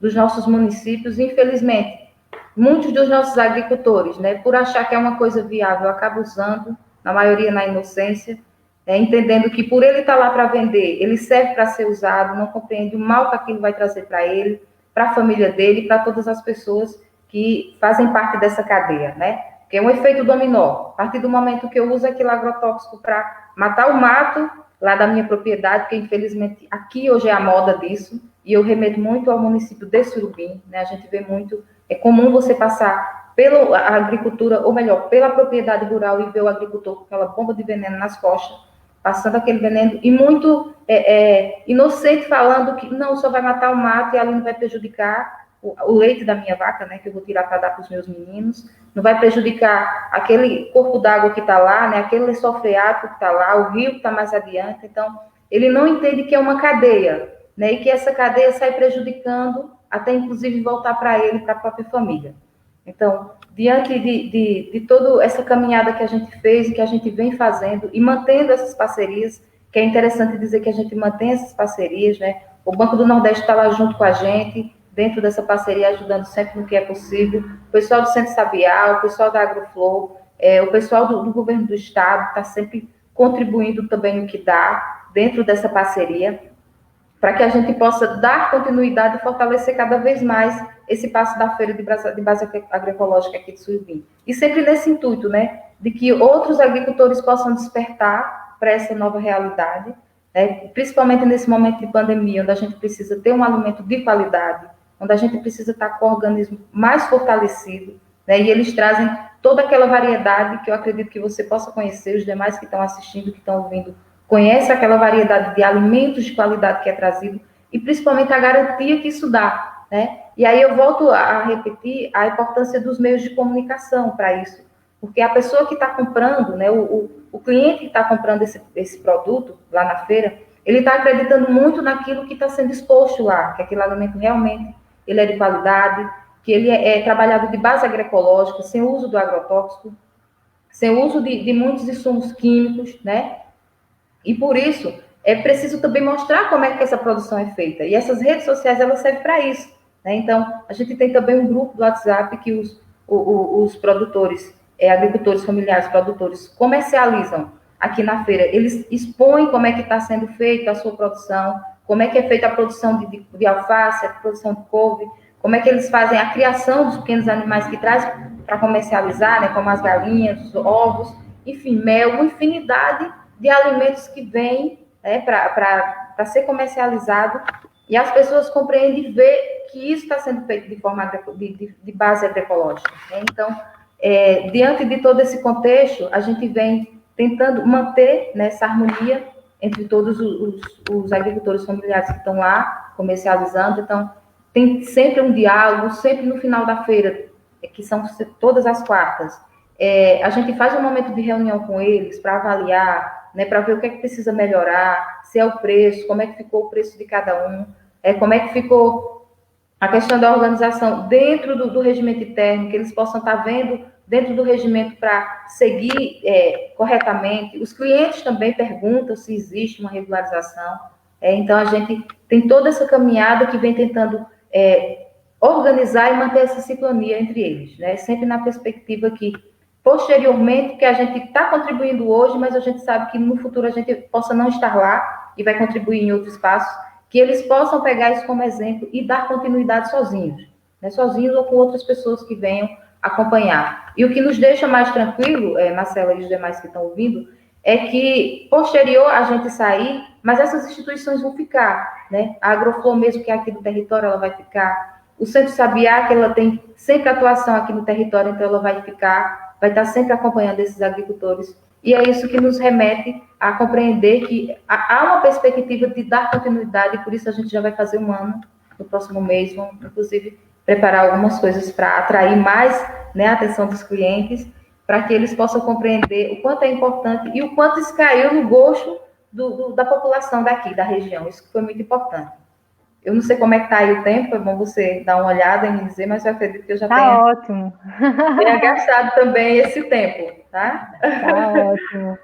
dos nossos municípios, infelizmente. Muitos dos nossos agricultores, né, por achar que é uma coisa viável, acabam usando, na maioria na inocência, entendendo que por ele estar lá para vender, ele serve para ser usado, não compreende o mal que aquilo vai trazer para ele, para a família dele, para todas as pessoas que fazem parte dessa cadeia, né? Que é um efeito dominó. A partir do momento que eu uso aquele agrotóxico para matar o mato lá da minha propriedade, porque infelizmente aqui hoje é a moda disso, e eu remeto muito ao município de Surubim, né? A gente vê muito, é comum você passar pela agricultura, ou melhor, pela propriedade rural e ver o agricultor com aquela bomba de veneno nas costas, passando aquele veneno, e muito inocente, falando que não, só vai matar o mato e ali não vai prejudicar o leite da minha vaca, né, que eu vou tirar para dar para os meus meninos, não vai prejudicar aquele corpo d'água que está lá, né, aquele lençol freático que está lá, o rio que está mais adiante. Então, ele não entende que é uma cadeia, né, e que essa cadeia sai prejudicando até, inclusive, voltar para ele, para a própria família. Então, diante de toda essa caminhada que a gente fez e que a gente vem fazendo e mantendo essas parcerias, que é interessante dizer que a gente mantém essas parcerias, né? O Banco do Nordeste está lá junto com a gente, dentro dessa parceria, ajudando sempre no que é possível. O pessoal do Centro Sabiá, o pessoal da Agroflow, o pessoal do governo do Estado está sempre contribuindo também no que dá, dentro dessa parceria, para que a gente possa dar continuidade e fortalecer cada vez mais esse passo da feira de base agroecológica aqui de Surubim. E sempre nesse intuito, né, de que outros agricultores possam despertar para essa nova realidade, né, principalmente nesse momento de pandemia, onde a gente precisa ter um alimento de qualidade, onde a gente precisa estar com o organismo mais fortalecido, né, e eles trazem toda aquela variedade que eu acredito que você possa conhecer, os demais que estão assistindo, que estão ouvindo, conhece aquela variedade de alimentos de qualidade que é trazido e principalmente a garantia que isso dá, né? E aí eu volto a repetir a importância dos meios de comunicação para isso, porque a pessoa que está comprando, né, o cliente que está comprando esse produto lá na feira, ele está acreditando muito naquilo que está sendo exposto lá, que aquele alimento realmente ele é de qualidade, que ele é trabalhado de base agroecológica, sem uso do agrotóxico, sem uso de muitos insumos químicos, né? E por isso, é preciso também mostrar como é que essa produção é feita. E essas redes sociais, elas servem para isso. Né? Então, a gente tem também um grupo do WhatsApp que os produtores, agricultores familiares, produtores, comercializam aqui na feira. Eles expõem como é que está sendo feita a sua produção, como é que é feita a produção de alface, a produção de couve, como é que eles fazem a criação dos pequenos animais que traz para comercializar, né? Como as galinhas, os ovos, enfim, mel, uma infinidade de alimentos que vêm, né, para ser comercializado, e as pessoas compreendem e veem que isso está sendo feito de forma de base agroecológica. Né? Então, diante de todo esse contexto, a gente vem tentando manter, né, essa harmonia entre todos os agricultores familiares que estão lá comercializando. Então, tem sempre um diálogo, sempre no final da feira, que são todas as quartas, a gente faz um momento de reunião com eles para avaliar, né, para ver o que é que precisa melhorar, se é o preço, como é que ficou o preço de cada um, como é que ficou a questão da organização dentro do regimento interno, que eles possam estar vendo dentro do regimento para seguir corretamente. Os clientes também perguntam se existe uma regularização. Então, a gente tem toda essa caminhada que vem tentando organizar e manter essa sincronia entre eles, né? Sempre na perspectiva que, posteriormente, que a gente está contribuindo hoje, mas a gente sabe que no futuro a gente possa não estar lá e vai contribuir em outros espaços, que eles possam pegar isso como exemplo e dar continuidade sozinhos, né? Sozinhos ou com outras pessoas que venham acompanhar. E o que nos deixa mais tranquilo, Marcela e os demais que estão ouvindo, é que, posterior a gente sair, mas essas instituições vão ficar, né? A Agroflow mesmo, que é aqui do território, ela vai ficar. O Centro Sabiá, que ela tem sempre atuação aqui no território, então ela vai ficar, vai estar sempre acompanhando esses agricultores E é isso que nos remete a compreender que há uma perspectiva de dar continuidade, e por isso a gente já vai fazer um ano no próximo mês, vamos, inclusive, preparar algumas coisas para atrair mais, né, a atenção dos clientes, para que eles possam compreender o quanto é importante e o quanto isso caiu no gosto da população daqui, da região. Isso foi muito importante. Eu não sei como é que está aí o tempo, é bom você dar uma olhada e me dizer, mas eu acredito que eu já tenha gastado também esse tempo, tá? Tá ótimo.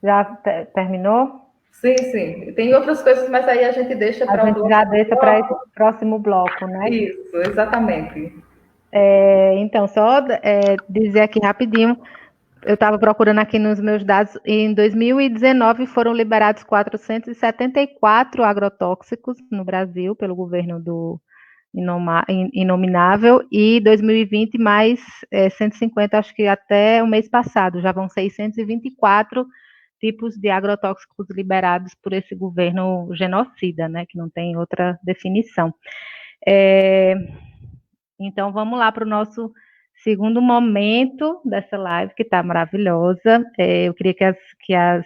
Já terminou? Sim, sim. Tem outras coisas, mas aí a gente deixa para o já deixa para esse próximo bloco, né? Isso, exatamente. Então, só dizer aqui rapidinho, eu estava procurando aqui nos meus dados, em 2019 foram liberados 474 agrotóxicos no Brasil pelo governo do Inominável, e 2020 mais 150, acho que até o mês passado, já vão 624 tipos de agrotóxicos liberados por esse governo genocida, né, que não tem outra definição. Então, vamos lá para o nosso segundo momento dessa live, que está maravilhosa. Eu queria que as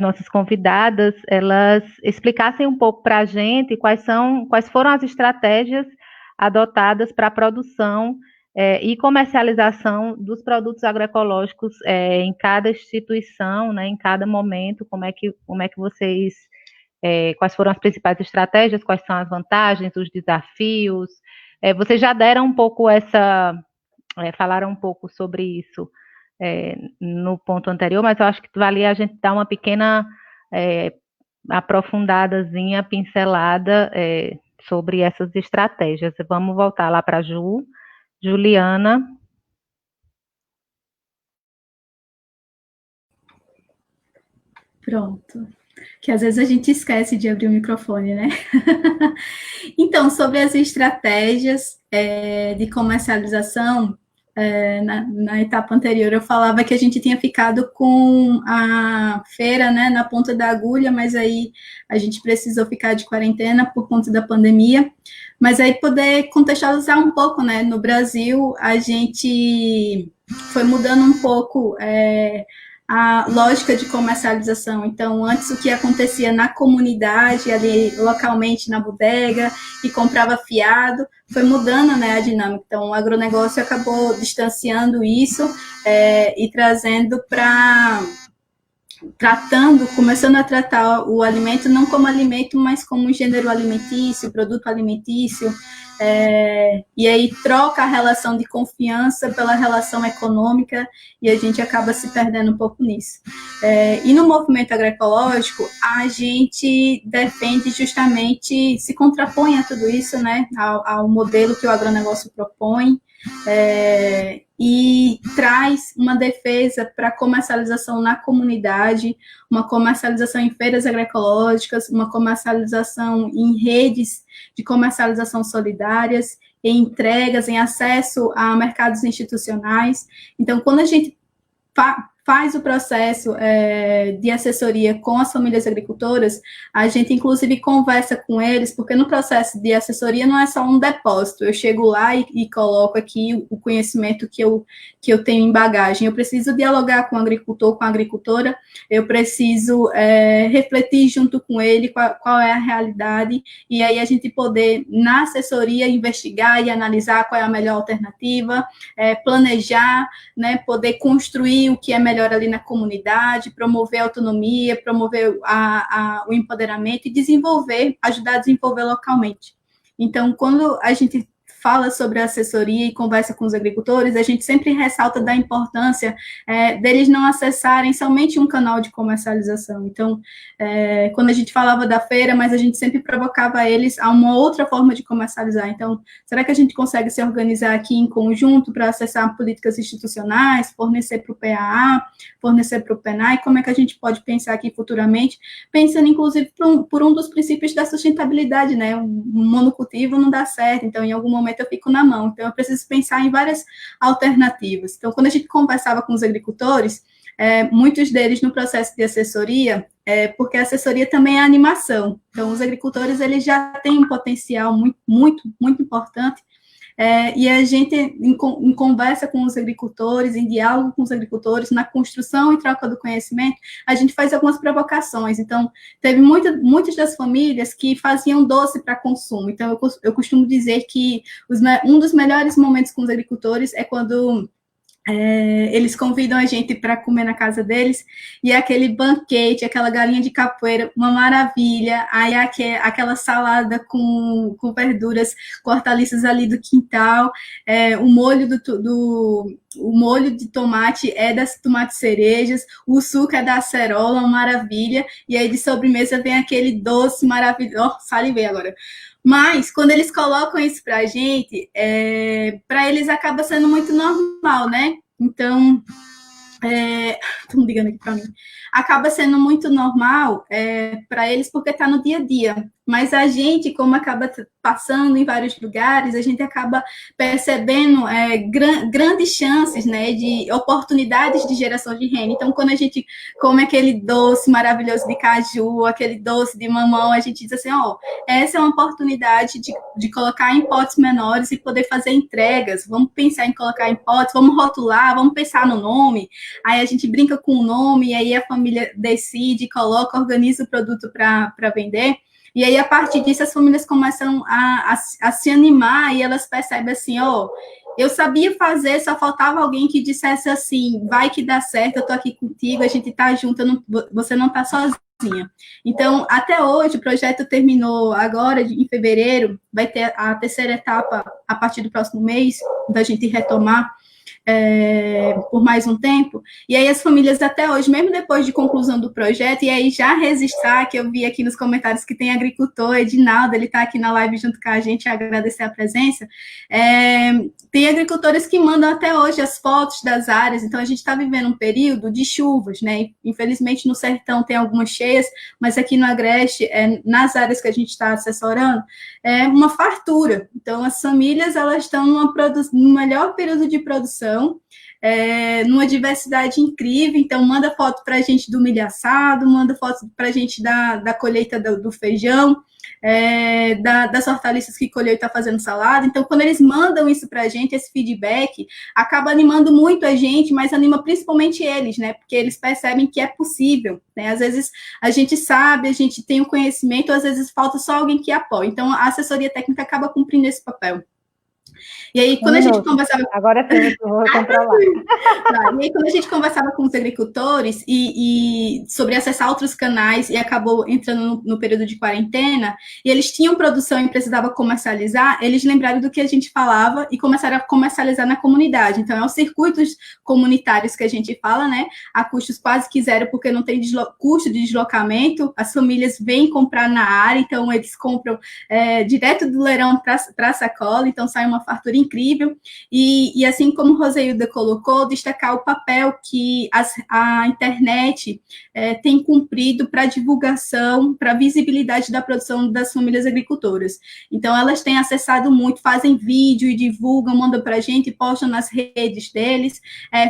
nossas convidadas, elas explicassem um pouco para a gente quais foram as estratégias adotadas para a produção e comercialização dos produtos agroecológicos em cada instituição, né, em cada momento, como é que vocês, quais foram as principais estratégias, quais são as vantagens, os desafios. Vocês já deram um pouco falaram um pouco sobre isso no ponto anterior, mas eu acho que valia a gente dar uma pequena aprofundadazinha, pincelada sobre essas estratégias. Vamos voltar lá para a Juliana. Pronto. Que às vezes a gente esquece de abrir o microfone, né? Então, sobre as estratégias de comercialização, na etapa anterior eu falava que a gente tinha ficado com a feira, né, na ponta da agulha, mas aí a gente precisou ficar de quarentena por conta da pandemia. Mas aí poder contextualizar um pouco, né? No Brasil, a gente foi mudando um pouco a lógica de comercialização. Então, antes o que acontecia na comunidade, ali localmente na bodega, e comprava fiado, foi mudando, né, a dinâmica. Então, o agronegócio acabou distanciando isso e trazendo começando a tratar o alimento não como alimento, mas como gênero alimentício, produto alimentício, e aí troca a relação de confiança pela relação econômica, e a gente acaba se perdendo um pouco nisso. E no movimento agroecológico, a gente defende justamente, se contrapõe a tudo isso, né, ao modelo que o agronegócio propõe, e traz uma defesa para a comercialização na comunidade, uma comercialização em feiras agroecológicas, uma comercialização em redes de comercialização solidárias, em entregas, em acesso a mercados institucionais. Então, quando a gente faz o processo de assessoria com as famílias agricultoras, a gente, inclusive, conversa com eles, porque no processo de assessoria não é só um depósito, eu chego lá e coloco aqui o conhecimento que eu tenho em bagagem. Eu preciso dialogar com o agricultor, com a agricultora, eu preciso refletir junto com ele qual é a realidade, e aí a gente poder, na assessoria, investigar e analisar qual é a melhor alternativa, planejar, né, poder construir o que é melhor ali na comunidade, promover a autonomia, promover o empoderamento e ajudar a desenvolver localmente. Então, quando a gente fala sobre a assessoria e conversa com os agricultores, a gente sempre ressalta da importância deles não acessarem somente um canal de comercialização. Então, quando a gente falava da feira, mas a gente sempre provocava eles a uma outra forma de comercializar. Então, será que a gente consegue se organizar aqui em conjunto para acessar políticas institucionais, fornecer para o PAA, fornecer para o PENAI? Como é que a gente pode pensar aqui futuramente, pensando, inclusive, por um dos princípios da sustentabilidade, né? Um monocultivo não dá certo, então, em algum momento, eu fico na mão. Então, eu preciso pensar em várias alternativas. Então, quando a gente conversava com os agricultores, muitos deles no processo de assessoria, porque a assessoria também é animação. Então, os agricultores, eles já têm um potencial muito, muito, muito importante, e a gente, em conversa com os agricultores, em diálogo com os agricultores, na construção e troca do conhecimento, a gente faz algumas provocações. Então, teve muitas das famílias que faziam doce para consumo. Então, eu costumo dizer que um dos melhores momentos com os agricultores é quando eles convidam a gente para comer na casa deles, e aquele banquete, aquela galinha de capoeira, uma maravilha, aí aquela salada com verduras, com hortaliças ali do quintal, o molho o molho de tomate é das tomates cerejas, o suco é da acerola, uma maravilha, e aí de sobremesa vem aquele doce maravilhoso, salivei agora. Mas, quando eles colocam isso para a gente, para eles acaba sendo muito normal, né? Então, estão ligando aqui para mim, acaba sendo muito normal para eles porque está no dia a dia. Mas a gente, como acaba passando em vários lugares, a gente acaba percebendo grandes chances, né, de oportunidades de geração de renda. Então, quando a gente come aquele doce maravilhoso de caju, aquele doce de mamão, a gente diz assim, essa é uma oportunidade de colocar em potes menores e poder fazer entregas. Vamos pensar em colocar em potes, vamos rotular, vamos pensar no nome. Aí a gente brinca com o nome, e aí a família decide, coloca, organiza o produto para vender. E aí, a partir disso, as famílias começam a se animar e elas percebem assim, eu sabia fazer, só faltava alguém que dissesse assim, vai que dá certo, eu tô aqui contigo, a gente tá junto, você não tá sozinha. Então, até hoje, o projeto terminou agora, em fevereiro, vai ter a terceira etapa a partir do próximo mês, da gente retomar por mais um tempo, e aí as famílias até hoje, mesmo depois de conclusão do projeto, e aí já registrar, que eu vi aqui nos comentários que tem agricultor, Edinaldo, ele está aqui na live junto com a gente, agradecer a presença, tem agricultores que mandam até hoje as fotos das áreas, então a gente está vivendo um período de chuvas, né, infelizmente no sertão tem algumas cheias, mas aqui no Agreste, nas áreas que a gente está assessorando, é uma fartura, então as famílias, elas estão no melhor período de produção, numa diversidade incrível, então manda foto para a gente do milho assado, manda foto para a gente da colheita do feijão, das hortaliças que colheu e está fazendo salada, então quando eles mandam isso para a gente, esse feedback, acaba animando muito a gente, mas anima principalmente eles, né, porque eles percebem que é possível, né, às vezes a gente sabe, a gente tem o conhecimento, às vezes falta só alguém que apoie, então a assessoria técnica acaba cumprindo esse papel. E aí, quando a gente conversava... Agora sim, eu vou controlar. E aí, quando a gente conversava com os agricultores e sobre acessar outros canais e acabou entrando no período de quarentena, e eles tinham produção e precisavam comercializar, eles lembraram do que a gente falava e começaram a comercializar na comunidade. Então, é os circuitos comunitários que a gente fala, né? A custos quase que zero, porque não tem custo de deslocamento, as famílias vêm comprar na área, então eles compram direto do leirão para a sacola, então sai uma fartura incrível, e assim como Roseilda colocou, destacar o papel que a internet tem cumprido para a divulgação, para a visibilidade da produção das famílias agricultoras. Então, elas têm acessado muito, fazem vídeo e divulgam, mandam para a gente, postam nas redes deles,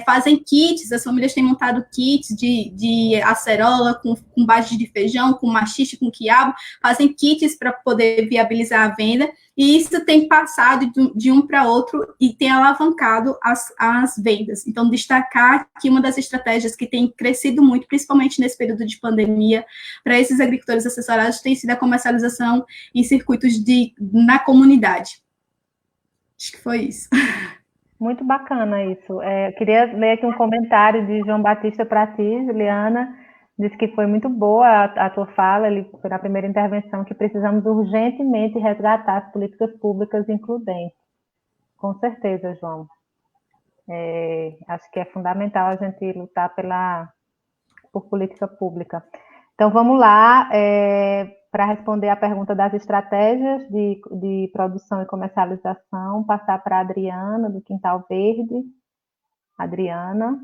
fazem kits, as famílias têm montado kits de acerola, com base de feijão, com maxixe, com quiabo, fazem kits para poder viabilizar a venda, e isso tem passado de um para outro e tem alavancado as vendas. Então, destacar que uma das estratégias que tem crescido muito, principalmente nesse período de pandemia, para esses agricultores assessorados, tem sido a comercialização em circuitos na comunidade. Acho que foi isso. Muito bacana isso. Queria ler aqui um comentário de João Batista para ti, Juliana. Disse que foi muito boa a tua fala, ele foi na primeira intervenção, que precisamos urgentemente resgatar as políticas públicas includentes. Com certeza, João. Acho que é fundamental a gente lutar por política pública. Então, vamos lá, para responder a pergunta das estratégias de produção e comercialização, passar para a Adriana, do Quintal Verde. Adriana.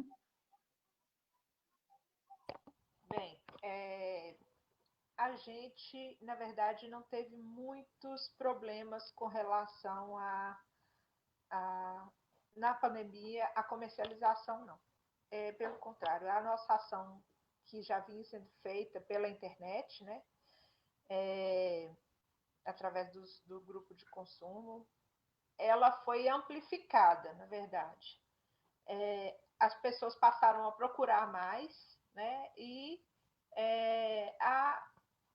Bem, a gente, na verdade, não teve muitos problemas com relação na pandemia, a comercialização, não. Pelo contrário, a nossa ação que já vinha sendo feita pela internet, né, através do grupo de consumo, ela foi amplificada, na verdade. As pessoas passaram a procurar mais, né, e a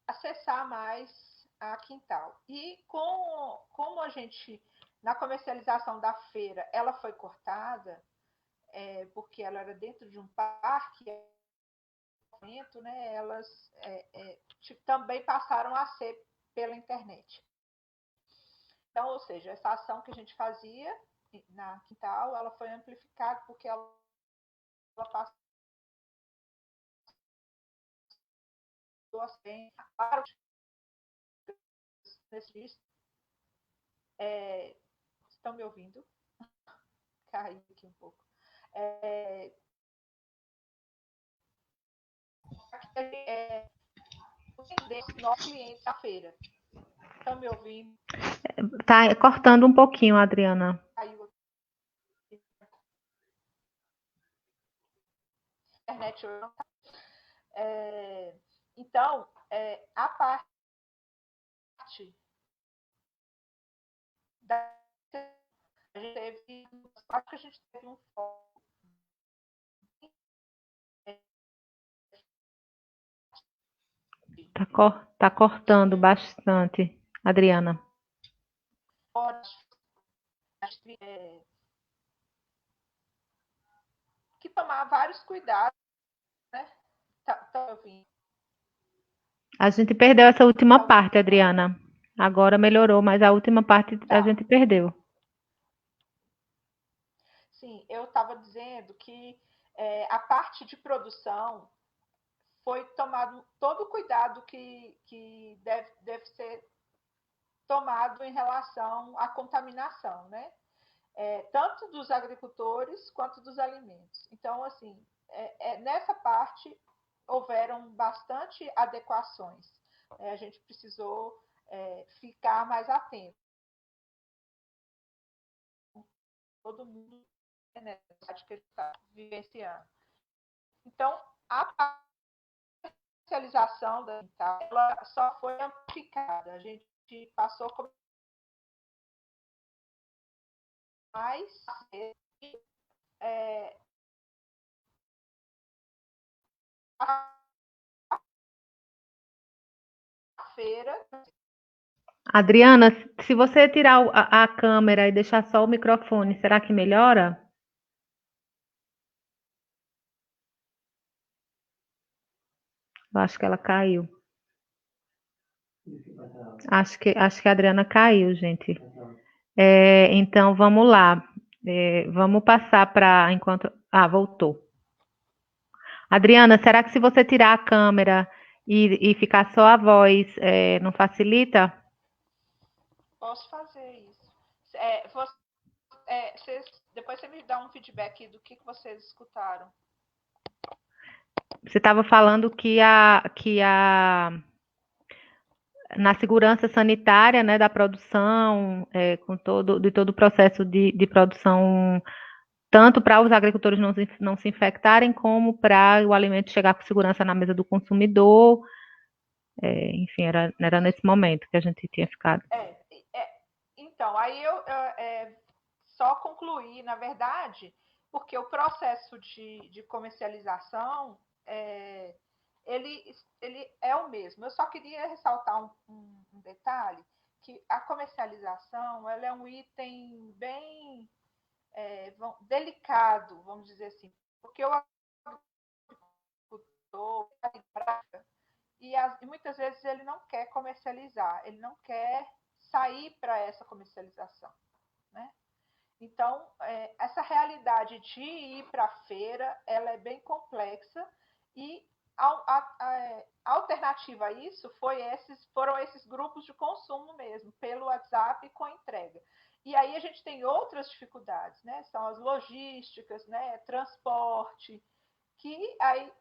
acessar mais a Quintal. E como a gente, na comercialização da feira, ela foi cortada, porque ela era dentro de um parque, né, elas também passaram a ser pela internet. Então, ou seja, essa ação que a gente fazia na Quintal, ela foi amplificada porque ela passou a ser para nesse estão me ouvindo? Caiu aqui um pouco. Nossos clientes da feira. Estão me ouvindo? Tá cortando um pouquinho, Adriana. Caiu aqui. Internet não tá. Então, a parte da a gente teve um foco. Tá cortando bastante, Adriana. Que tomar vários cuidados, né? Tá ouvindo? A gente perdeu essa última parte, Adriana. Agora melhorou, mas a última parte a gente perdeu. Sim, eu estava dizendo que a parte de produção foi tomado todo o cuidado que deve ser tomado em relação à contaminação, né? Tanto dos agricultores quanto dos alimentos. Então, assim, nessa parte houveram bastante adequações. A gente precisou ficar mais atento. Todo mundo, né, que ele está vivenciando. Então, a comercialização da Quintal, ela só foi amplificada. A gente passou a mais a feira. Adriana, se você tirar a câmera e deixar só o microfone, será que melhora? Eu acho que ela caiu. Acho que a Adriana caiu, gente. Então, vamos lá. Vamos passar para enquanto... Ah, voltou. Adriana, será que se você tirar a câmera e ficar só a voz, não facilita? Posso fazer isso. Depois você me dá um feedback do que vocês escutaram. Você estava falando que na segurança sanitária, né, da produção, de todo o processo de produção, tanto para os agricultores não se infectarem, como para o alimento chegar com segurança na mesa do consumidor. Enfim, era nesse momento que a gente tinha ficado. Então, aí eu só concluí, na verdade, porque o processo de comercialização ele é o mesmo. Eu só queria ressaltar um detalhe, que a comercialização ela é um item bem delicado, vamos dizer assim, porque o agricultor e muitas vezes ele não quer comercializar, ele não quer sair para essa comercialização, né? Então, essa realidade de ir para a feira, ela é bem complexa e a alternativa a isso foram esses grupos de consumo mesmo, pelo WhatsApp com entrega. E aí a gente tem outras dificuldades, né? São as logísticas, né? Transporte, que aí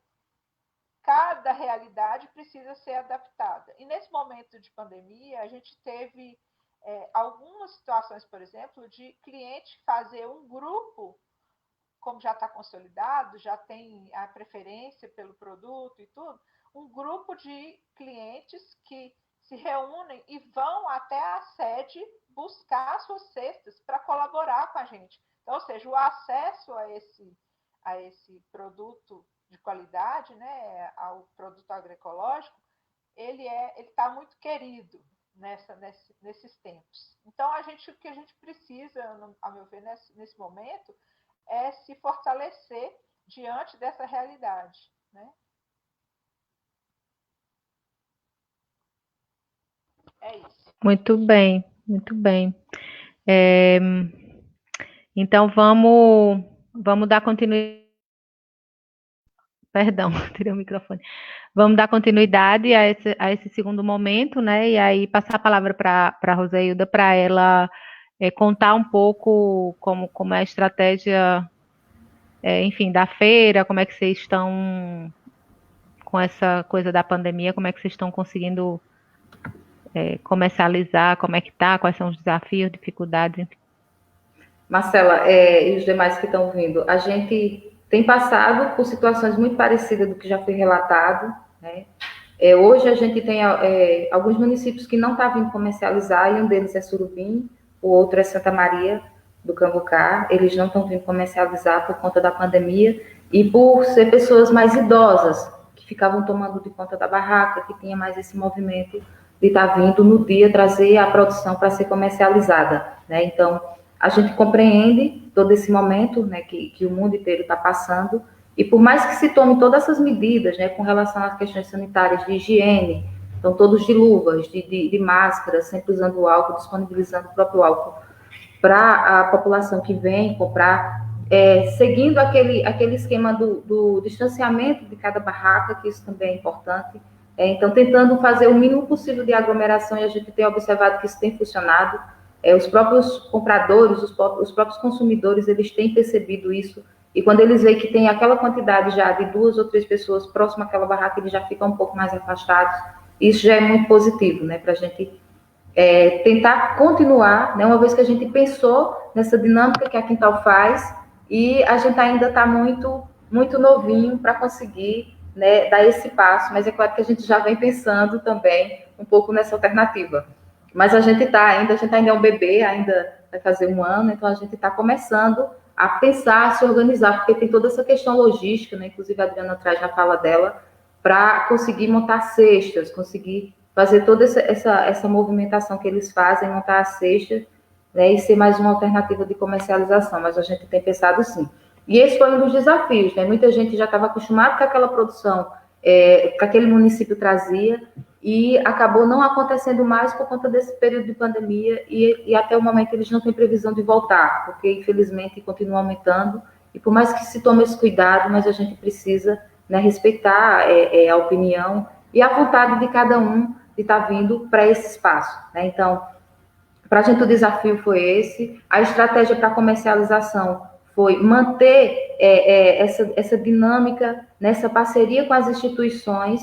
cada realidade precisa ser adaptada. E nesse momento de pandemia, a gente teve algumas situações, por exemplo, de cliente fazer um grupo, como já está consolidado, já tem a preferência pelo produto e tudo, um grupo de clientes que se reúnem e vão até a sede buscar suas cestas para colaborar com a gente. Então, ou seja, o acesso a esse produto de qualidade, né, ao produto agroecológico, ele está muito querido nesses tempos. Então, o que a gente precisa, a meu ver, nesse momento, é se fortalecer diante dessa realidade, né? É isso. Muito bem, muito bem. Então, vamos dar continuidade. Perdão, tirei o microfone. Vamos dar continuidade a esse segundo momento, né? E aí passar a palavra para a Roseilda, para ela contar um pouco como é a estratégia, enfim, da feira, como é que vocês estão com essa coisa da pandemia, como é que vocês estão conseguindo comercializar, como é que tá, quais são os desafios, dificuldades, enfim. Marcela, e os demais que estão vindo, a gente tem passado por situações muito parecidas do que já foi relatado, né? Hoje a gente tem alguns municípios que não estão vindo comercializar, e um deles é Surubim, o outro é Santa Maria do Cambucá. Eles não estão vindo comercializar por conta da pandemia e por ser pessoas mais idosas, que ficavam tomando de conta da barraca, que tinha mais esse movimento de estar vindo no dia trazer a produção para ser comercializada, né? Então, a gente compreende todo esse momento, né, que o mundo inteiro está passando, e por mais que se tome todas essas medidas, né, com relação às questões sanitárias, de higiene, então todos de luvas, de máscaras, sempre usando o álcool, disponibilizando o próprio álcool para a população que vem comprar, seguindo aquele esquema do distanciamento de cada barraca, que isso também é importante, então tentando fazer o mínimo possível de aglomeração, e a gente tem observado que isso tem funcionado. Os próprios compradores, os próprios consumidores, eles têm percebido isso, e quando eles veem que tem aquela quantidade já de 2 ou 3 pessoas próximas àquela barraca, eles já ficam um pouco mais afastados. Isso já é muito positivo, né, para a gente tentar continuar, né, uma vez que a gente pensou nessa dinâmica que a Quintal faz, e a gente ainda está muito, muito novinho para conseguir, né, dar esse passo, mas é claro que a gente já vem pensando também um pouco nessa alternativa. Mas a gente ainda é um bebê, ainda vai fazer 1 ano, então a gente está começando a pensar, a se organizar, porque tem toda essa questão logística, né? Inclusive a Adriana traz na fala dela, para conseguir montar cestas, conseguir fazer toda essa movimentação que eles fazem, montar a cesta, né? E ser mais uma alternativa de comercialização, mas a gente tem pensado sim. E esse foi um dos desafios, né? Muita gente já estava acostumada com aquela produção que aquele município trazia, e acabou não acontecendo mais por conta desse período de pandemia, e até o momento eles não têm previsão de voltar, porque infelizmente continua aumentando, e por mais que se tome esse cuidado, mas a gente precisa, né, respeitar a opinião e a vontade de cada um de estar vindo para esse espaço, né? Então, para a gente o desafio foi esse, a estratégia para comercialização foi manter essa dinâmica, nessa parceria com as instituições,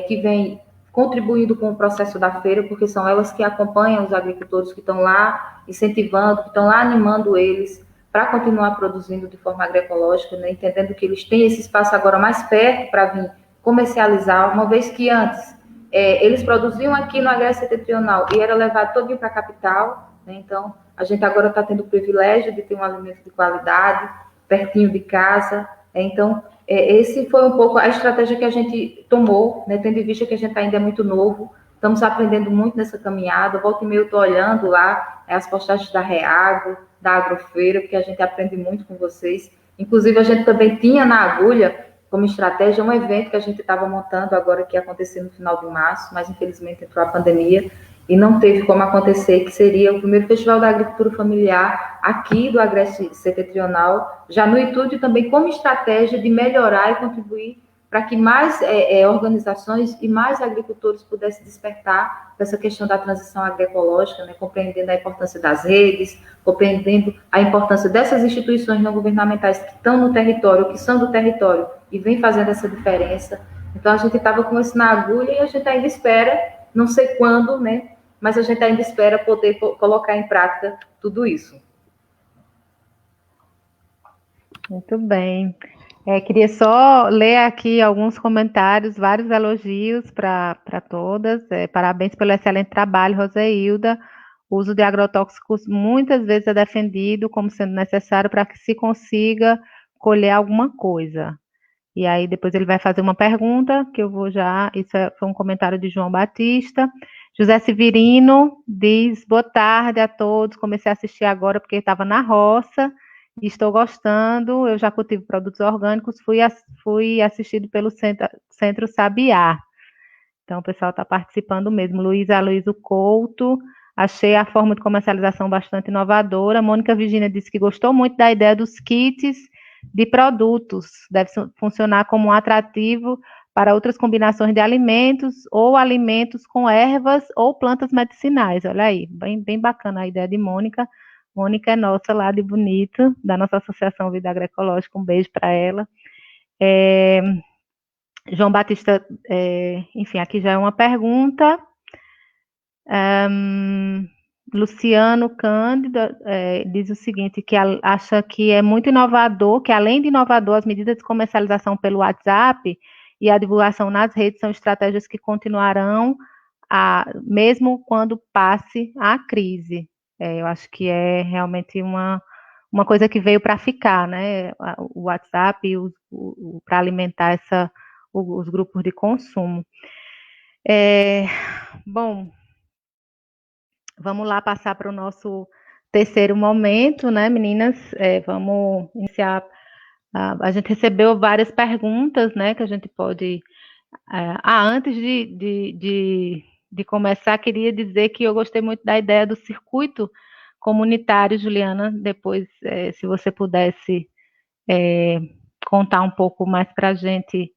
que vem contribuindo com o processo da feira, porque são elas que acompanham os agricultores, que estão lá incentivando, que estão lá animando eles para continuar produzindo de forma agroecológica, né, entendendo que eles têm esse espaço agora mais perto para vir comercializar, uma vez que antes eles produziam aqui no Agreste Setentrional e era levado todo para a capital, né, então a gente agora está tendo o privilégio de ter um alimento de qualidade, pertinho de casa, então esse foi um pouco a estratégia que a gente tomou, né, tendo em vista que a gente ainda é muito novo, estamos aprendendo muito nessa caminhada. Volta e meia eu estou olhando lá as postagens da Reagro, da Agrofeira, porque a gente aprende muito com vocês. Inclusive, a gente também tinha na Agulha, como estratégia, um evento que a gente estava montando agora, que ia acontecer no final de março, mas infelizmente entrou a pandemia e não teve como acontecer, que seria o primeiro Festival da Agricultura Familiar aqui do Agreste Setentrional, já no intuito também como estratégia de melhorar e contribuir para que mais organizações e mais agricultores pudessem despertar dessa questão da transição agroecológica, né, compreendendo a importância das redes, compreendendo a importância dessas instituições não governamentais que estão no território, que são do território e vêm fazendo essa diferença. Então, a gente estava com isso na agulha e a gente ainda espera, não sei quando, né, mas a gente ainda espera poder colocar em prática tudo isso. Muito bem. Queria só ler aqui alguns comentários, vários elogios para todas. Parabéns pelo excelente trabalho, Roseilda. O uso de agrotóxicos muitas vezes é defendido como sendo necessário para que se consiga colher alguma coisa. E aí depois ele vai fazer uma pergunta que eu vou já. Foi um comentário de João Batista. José Severino diz: boa tarde a todos. Comecei a assistir agora porque estava na roça. Estou gostando, eu já cultivo produtos orgânicos, fui assistido pelo Centro Sabiá. Então, o pessoal está participando mesmo. Luiz Aloysio Couto, achei a forma de comercialização bastante inovadora. Mônica Virginia disse que gostou muito da ideia dos kits de produtos. Deve funcionar como um atrativo para outras combinações de alimentos ou alimentos com ervas ou plantas medicinais. Olha aí, bem bacana a ideia de Mônica. Mônica é nossa lá de Bonito, da nossa Associação Vida Agroecológica, um beijo para ela. João Batista, enfim, aqui já é uma pergunta. Luciano Cândido diz o seguinte, que acha que é muito inovador, que além de inovador, as medidas de comercialização pelo WhatsApp e a divulgação nas redes são estratégias que continuarão, mesmo quando passe a crise. Eu acho que é realmente uma coisa que veio para ficar, né? O WhatsApp para alimentar os grupos de consumo. Bom, vamos lá passar para o nosso terceiro momento, né, meninas? Vamos iniciar. A gente recebeu várias perguntas, né, que a gente pode... antes de começar, queria dizer que eu gostei muito da ideia do circuito comunitário, Juliana. Depois, se você pudesse contar um pouco mais para a gente,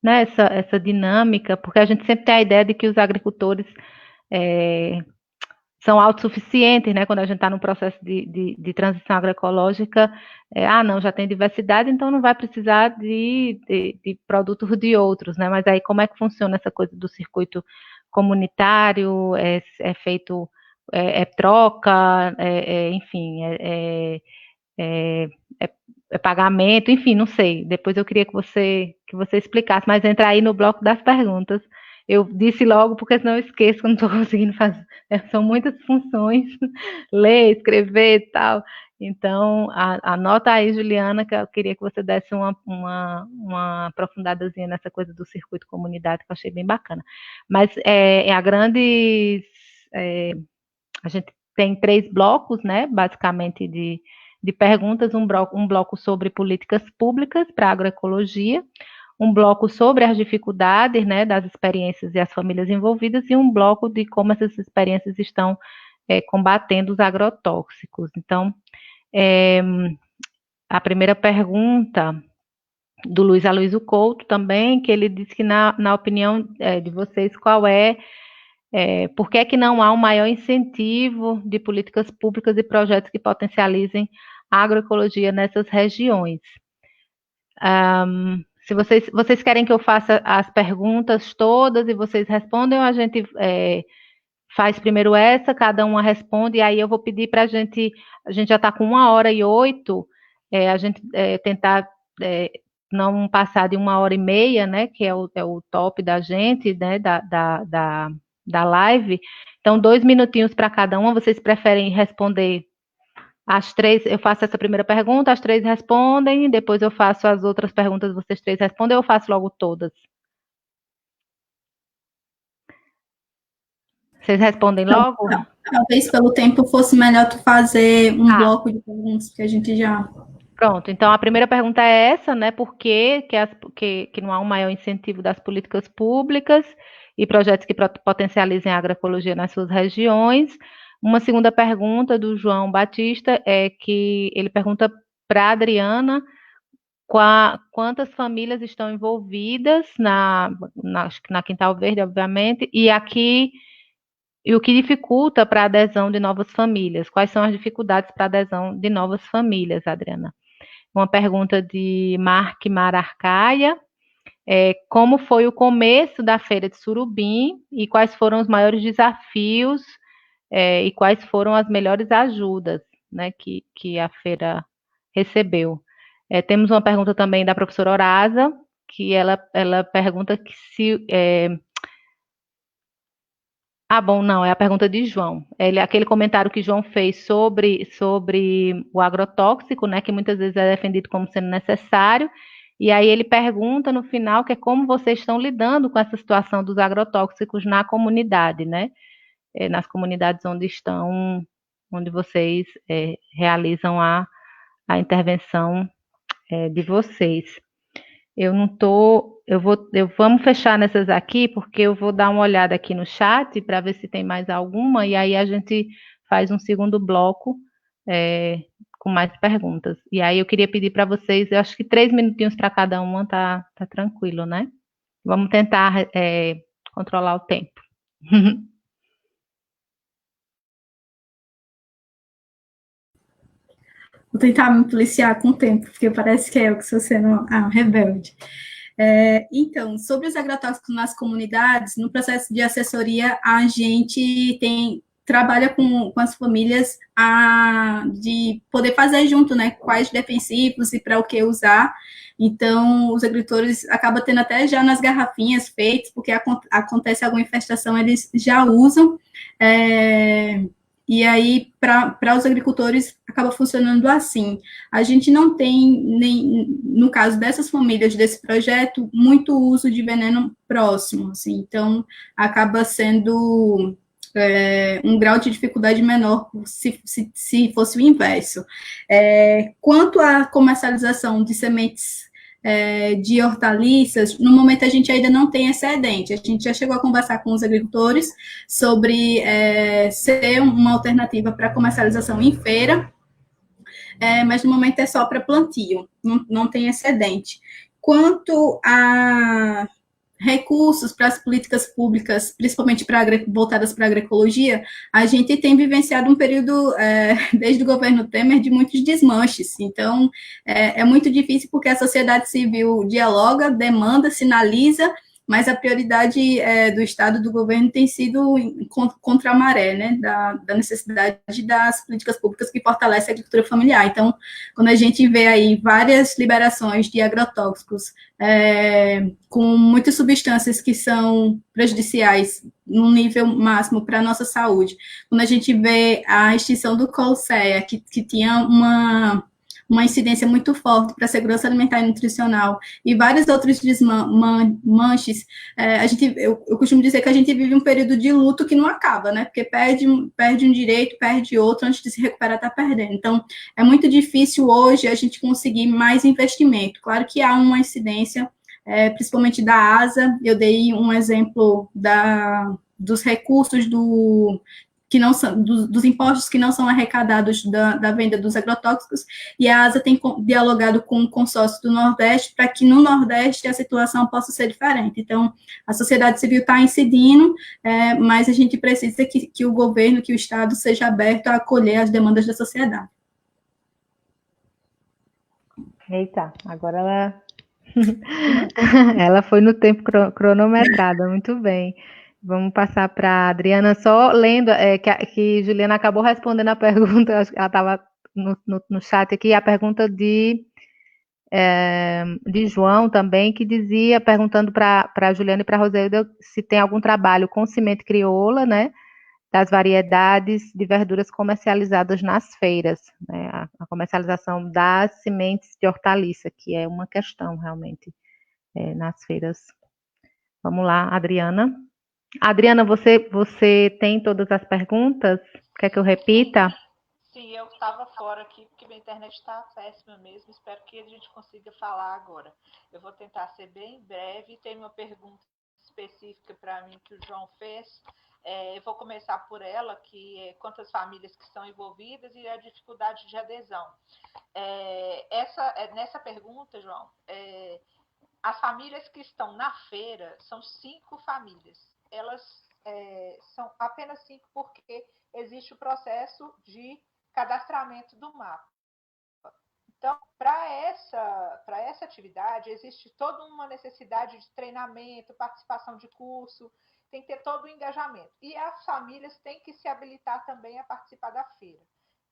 né, essa dinâmica, porque a gente sempre tem a ideia de que os agricultores são autossuficientes, né? Quando a gente está num processo de transição agroecológica, não, já tem diversidade, então não vai precisar de produtos de outros, né? Mas aí como é que funciona essa coisa do circuito comunitário? É feito, troca, enfim, pagamento, enfim, não sei. Depois eu queria que você explicasse, mas entrar aí no bloco das perguntas. Eu disse logo, porque senão eu esqueço que eu não estou conseguindo fazer. São muitas funções, ler, escrever e tal. Então, anota aí, Juliana, que eu queria que você desse uma aprofundadazinha nessa coisa do circuito comunitário, que eu achei bem bacana. Mas a gente tem 3 blocos, né, basicamente, de perguntas, um bloco sobre políticas públicas para a agroecologia, um bloco sobre as dificuldades, né, das experiências e as famílias envolvidas, e um bloco de como essas experiências estão combatendo os agrotóxicos. Então, a primeira pergunta do Luiz Aloysio Couto também, que ele disse que na opinião de vocês, por que é que não há um maior incentivo de políticas públicas e projetos que potencializem a agroecologia nessas regiões? Se vocês querem que eu faça as perguntas todas e vocês respondem, ou a gente faz primeiro essa, cada uma responde, e aí eu vou pedir para a gente já está com 1h08, a gente tentar não passar de 1h30, né, que é o top da gente, né, da live. Então, 2 minutinhos para cada uma. Vocês preferem responder as 3? Eu faço essa primeira pergunta, as 3 respondem, depois eu faço as outras perguntas, vocês 3 respondem, ou eu faço logo todas? Vocês respondem logo? Talvez pelo tempo fosse melhor tu fazer um bloco de perguntas, porque a gente já... Pronto, então a primeira pergunta é essa, né? Por que não há um maior incentivo das políticas públicas e projetos que potencializem a agroecologia nas suas regiões? Uma segunda pergunta do João Batista é que ele pergunta para a Adriana quantas famílias estão envolvidas na Quintal Verde, obviamente, e o que dificulta para a adesão de novas famílias? Quais são as dificuldades para a adesão de novas famílias, Adriana? Uma pergunta de Mark Mararcaia, como foi o começo da Feira de Surubim e quais foram os maiores desafios e quais foram as melhores ajudas, né, que a feira recebeu. Temos uma pergunta também da professora Horaza, que ela pergunta que se... bom, não, é a pergunta de João. Aquele comentário que João fez sobre o agrotóxico, né, que muitas vezes é defendido como sendo necessário, e aí ele pergunta no final que é como vocês estão lidando com essa situação dos agrotóxicos na comunidade, né? Nas comunidades onde vocês realizam a intervenção de vocês. Vamos fechar nessas aqui, porque eu vou dar uma olhada aqui no chat para ver se tem mais alguma, e aí a gente faz um segundo bloco com mais perguntas. E aí eu queria pedir para vocês, eu acho que 3 minutinhos para cada uma tá tranquilo, né? Vamos tentar controlar o tempo. Vou tentar me policiar com o tempo, porque parece que eu que estou sendo um rebelde. Então, sobre os agrotóxicos nas comunidades, no processo de assessoria, a gente trabalha com as famílias de poder fazer junto, né, quais defensivos e para o que usar. Então, os agricultores acabam tendo até já nas garrafinhas feitos, porque acontece alguma infestação, eles já usam. E aí, para os agricultores, acaba funcionando assim. A gente não tem, no caso dessas famílias, desse projeto, muito uso de veneno próximo, assim, então, acaba sendo um grau de dificuldade menor se fosse o inverso. Quanto à comercialização de sementes de hortaliças, no momento a gente ainda não tem excedente. A gente já chegou a conversar com os agricultores sobre ser uma alternativa para comercialização em feira, mas no momento é só para plantio, não tem excedente. Quanto a recursos para as políticas públicas, principalmente voltadas para a agroecologia, a gente tem vivenciado um período, desde o governo Temer, de muitos desmanches. Então, é muito difícil porque a sociedade civil dialoga, demanda, sinaliza, mas a prioridade do Estado, do governo, tem sido contra a maré, né, da necessidade das políticas públicas que fortalecem a agricultura familiar. Então, quando a gente vê aí várias liberações de agrotóxicos com muitas substâncias que são prejudiciais num nível máximo para a nossa saúde, quando a gente vê a extinção do Colseia, que tinha uma incidência muito forte para a segurança alimentar e nutricional, e vários outros desmanches, eu costumo dizer que a gente vive um período de luto que não acaba, né? Porque perde um direito, perde outro, antes de se recuperar, está perdendo. Então, é muito difícil hoje a gente conseguir mais investimento. Claro que há uma incidência, principalmente da ASA, eu dei um exemplo dos recursos que não são, dos impostos que não são arrecadados da venda dos agrotóxicos, e a ASA tem dialogado com o consórcio do Nordeste para que no Nordeste a situação possa ser diferente. Então, a sociedade civil está incidindo, mas a gente precisa que o governo, que o Estado seja aberto a acolher as demandas da sociedade. Eita, agora ela foi no tempo cronometrado, muito bem. Vamos passar para a Adriana, só lendo que Juliana acabou respondendo a pergunta, ela estava no chat aqui, a pergunta de João também, que dizia, perguntando para a Juliana e para a Roselda se tem algum trabalho com semente crioula, né, das variedades de verduras comercializadas nas feiras, né, a comercialização das sementes de hortaliça, que é uma questão realmente nas feiras. Vamos lá, Adriana. Adriana, você tem todas as perguntas? Quer que eu repita? Sim, eu estava fora aqui porque minha internet está péssima mesmo. Espero que a gente consiga falar agora. Eu vou tentar ser bem breve. Tem uma pergunta específica para mim que o João fez. Eu vou começar por ela, que é quantas famílias que estão envolvidas e a dificuldade de adesão. Nessa pergunta, João, as famílias que estão na feira são 5 famílias. Elas são apenas 5 porque existe o processo de cadastramento do mapa. Então, para essa atividade, existe toda uma necessidade de treinamento, participação de curso, tem que ter todo o engajamento. E as famílias têm que se habilitar também a participar da feira.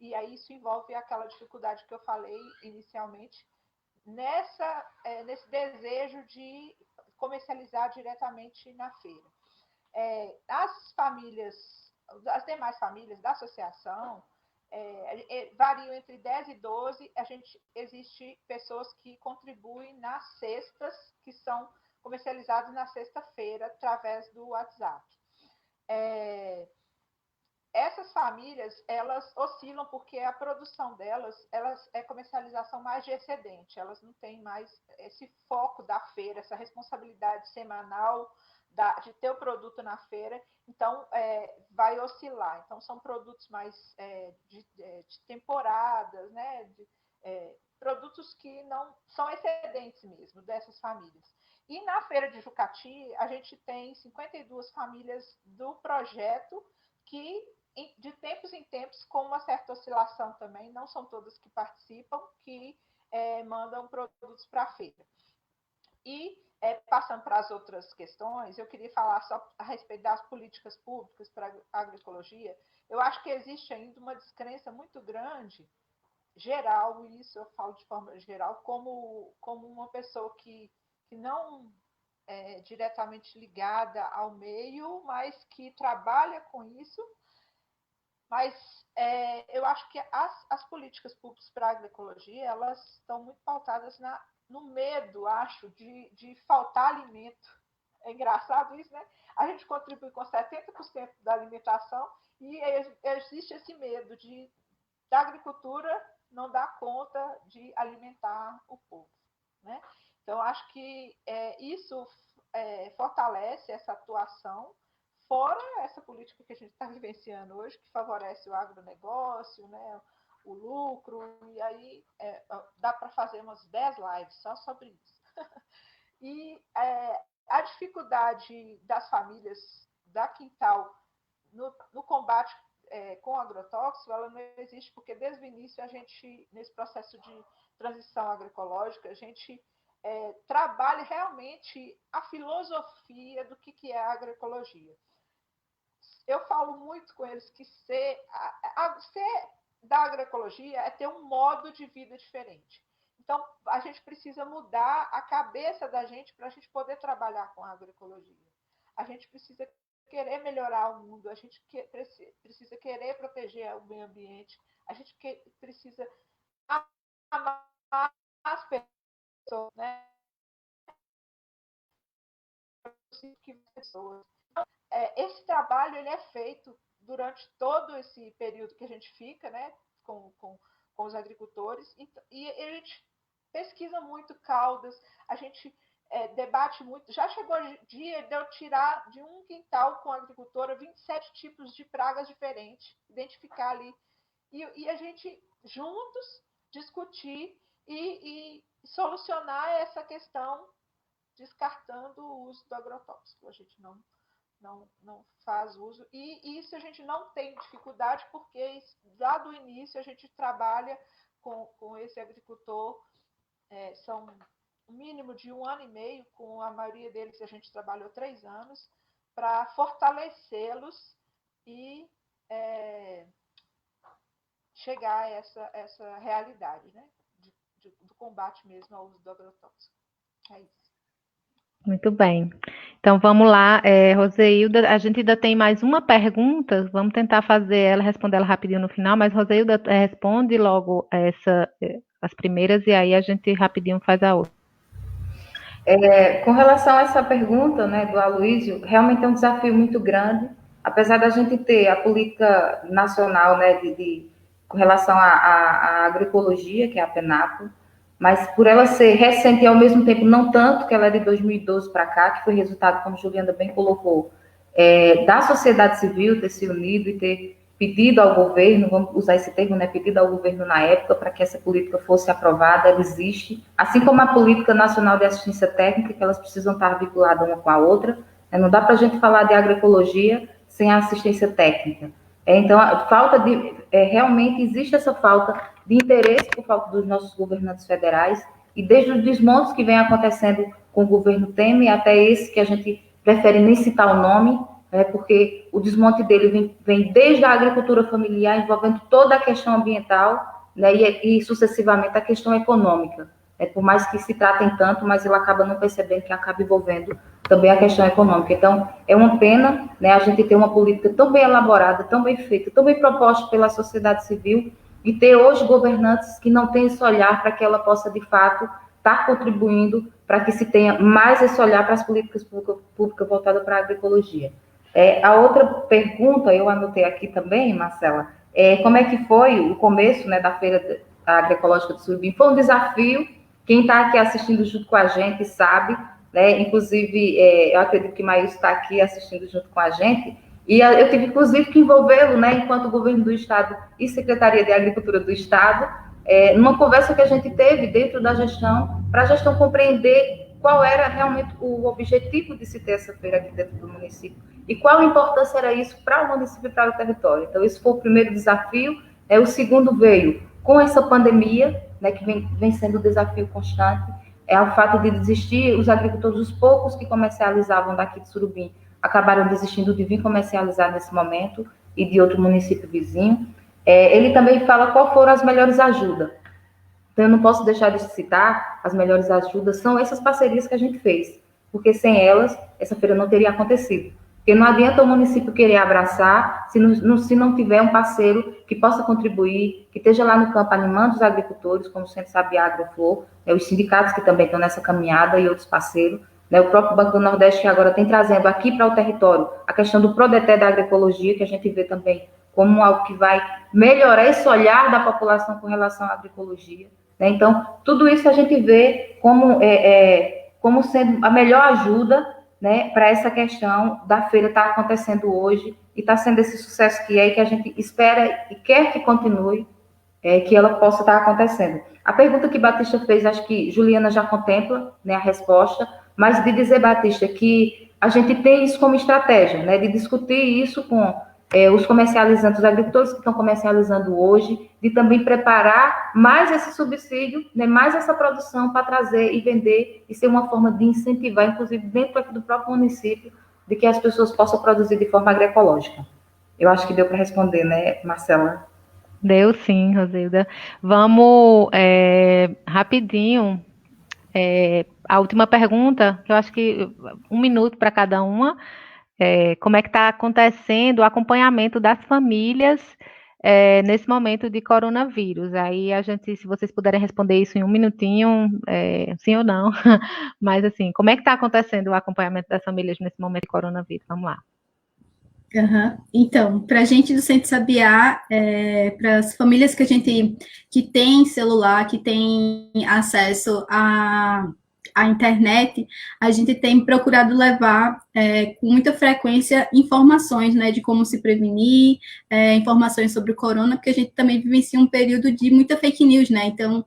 e aí isso envolve aquela dificuldade que eu falei inicialmente, nesse desejo de comercializar diretamente na feira. As demais famílias da associação variam entre 10 e 12, existe pessoas que contribuem nas cestas, que são comercializadas na sexta-feira, através do WhatsApp. Essas famílias, elas oscilam porque a produção delas é comercialização mais de excedente, elas não têm mais esse foco da feira, essa responsabilidade semanal de ter o produto na feira, então vai oscilar. Então, são produtos mais de temporadas, né? Produtos que não são excedentes mesmo dessas famílias. E na feira de Jucati, a gente tem 52 famílias do projeto que, de tempos em tempos, com uma certa oscilação também, não são todas que participam, que mandam produtos para a feira. E, passando para as outras questões, eu queria falar só a respeito das políticas públicas para a agroecologia. Eu acho que existe ainda uma descrença muito grande, geral, e isso eu falo de forma geral, como uma pessoa que não é diretamente ligada ao meio, mas que trabalha com isso. Mas eu acho que as políticas públicas para a agroecologia, elas estão muito pautadas no medo, acho, de faltar alimento. É engraçado isso, né? A gente contribui com 70% da alimentação e existe esse medo da agricultura não dar conta de alimentar o povo, né? Então, acho que isso fortalece essa atuação, fora essa política que a gente está vivenciando hoje, que favorece o agronegócio, né, o lucro, e aí dá para fazer umas 10 lives só sobre isso. E a dificuldade das famílias da Quintal no combate com agrotóxico, ela não existe, porque desde o início a gente, nesse processo de transição agroecológica, a gente trabalha realmente a filosofia do que é a agroecologia. Eu falo muito com eles que ser da agroecologia é ter um modo de vida diferente. Então, a gente precisa mudar a cabeça da gente para a gente poder trabalhar com a agroecologia. A gente precisa querer melhorar o mundo, a gente precisa querer proteger o meio ambiente, a gente precisa amar as pessoas, né? Esse trabalho ele é feito durante todo esse período que a gente fica, né, com os agricultores, e a gente pesquisa muito caudas, a gente debate muito. Já chegou o dia de eu tirar de um quintal com a agricultora 27 tipos de pragas diferentes, identificar ali, e a gente juntos discutir e solucionar essa questão, descartando o uso do agrotóxico. A gente não faz uso, e isso a gente não tem dificuldade, porque lá do início a gente trabalha com esse agricultor, são um mínimo de 1 ano e meio, com a maioria deles a gente trabalhou 3 anos, para fortalecê-los e chegar a essa realidade, né, do combate mesmo ao uso do agrotóxico. É isso. Muito bem. Então, vamos lá, Roseilda, a gente ainda tem mais uma pergunta, vamos tentar responder ela rapidinho no final, mas Roseilda responde logo as primeiras, e aí a gente rapidinho faz a outra. Com relação a essa pergunta, né, do Aloysio, realmente é um desafio muito grande, apesar da gente ter a política nacional, né, com relação à agroecologia, que é a PENAPO, mas por ela ser recente e ao mesmo tempo não tanto, que ela é de 2012 para cá, que foi resultado, como Juliana bem colocou, da sociedade civil ter se unido e ter pedido ao governo, vamos usar esse termo, né, pedido ao governo na época para que essa política fosse aprovada, ela existe, assim como a Política Nacional de Assistência Técnica, que elas precisam estar vinculadas uma com a outra, não dá para a gente falar de agroecologia sem a assistência técnica. Então, realmente existe essa falta de interesse por parte dos nossos governantes federais, e desde os desmontes que vem acontecendo com o governo Temer, até esse que a gente prefere nem citar o nome, porque o desmonte dele vem desde a agricultura familiar, envolvendo toda a questão ambiental, né, e sucessivamente a questão econômica. Por mais que se tratem tanto, mas ele acaba não percebendo que acaba envolvendo também a questão econômica. Então, é uma pena, né, a gente ter uma política tão bem elaborada, tão bem feita, tão bem proposta pela sociedade civil, e ter hoje governantes que não têm esse olhar para que ela possa, de fato, estar contribuindo para que se tenha mais esse olhar para as políticas públicas voltadas para a agroecologia. A outra pergunta, eu anotei aqui também, Marcela, como é que foi o começo, né, da Feira Agroecológica do Surubim? Foi um desafio, quem está aqui assistindo junto com a gente sabe, né, inclusive, eu acredito que Maílson está aqui assistindo junto com a gente, e eu tive, inclusive, que envolvê-lo, né, enquanto governo do Estado e Secretaria de Agricultura do Estado, numa conversa que a gente teve dentro da gestão, para a gestão compreender qual era realmente o objetivo de se ter essa feira aqui dentro do município e qual a importância era isso para o município e para o território. Então, esse foi o primeiro desafio. O segundo veio com essa pandemia, né, que vem sendo um desafio constante, o fato de desistir, os agricultores, os poucos que comercializavam daqui de Surubim, acabaram desistindo de vir comercializar nesse momento e de outro município vizinho. Ele também fala qual foram as melhores ajudas. Então, eu não posso deixar de citar, as melhores ajudas são essas parcerias que a gente fez, porque sem elas, essa feira não teria acontecido. Porque não adianta o município querer abraçar se não tiver um parceiro que possa contribuir, que esteja lá no campo animando os agricultores, como o Centro Sabiá Agroflor, os sindicatos que também estão nessa caminhada e outros parceiros, o próprio Banco do Nordeste, que agora tem trazendo aqui para o território a questão do Prodeté da agroecologia, que a gente vê também como algo que vai melhorar esse olhar da população com relação à agroecologia. Então, tudo isso a gente vê como sendo a melhor ajuda, né, para essa questão da feira estar acontecendo hoje e está sendo esse sucesso que que a gente espera e quer que continue, que ela possa estar acontecendo. A pergunta que Batista fez, acho que Juliana já contempla, né, a resposta, mas de dizer, Batista, que a gente tem isso como estratégia, né, de discutir isso com os comercializantes, os agricultores que estão comercializando hoje, de também preparar mais esse subsídio, né, mais essa produção para trazer e vender e ser uma forma de incentivar, inclusive dentro aqui do próprio município, de que as pessoas possam produzir de forma agroecológica. Eu acho que deu para responder, né, Marcela? Deu sim, Rosilda. Vamos rapidinho. A última pergunta, que eu acho que 1 minuto para cada uma. Como é que está acontecendo o acompanhamento das famílias nesse momento de coronavírus? Aí a gente, se vocês puderem responder isso em 1 minutinho, sim ou não. Mas assim, como é que está acontecendo o acompanhamento das famílias nesse momento de coronavírus? Vamos lá. Uhum. Então, para a gente do Centro Sabiá, para as famílias que tem celular, que tem acesso à internet, a gente tem procurado levar com muita frequência informações, né, de como se prevenir, informações sobre o corona, porque a gente também vivencia um período de muita fake news, né, então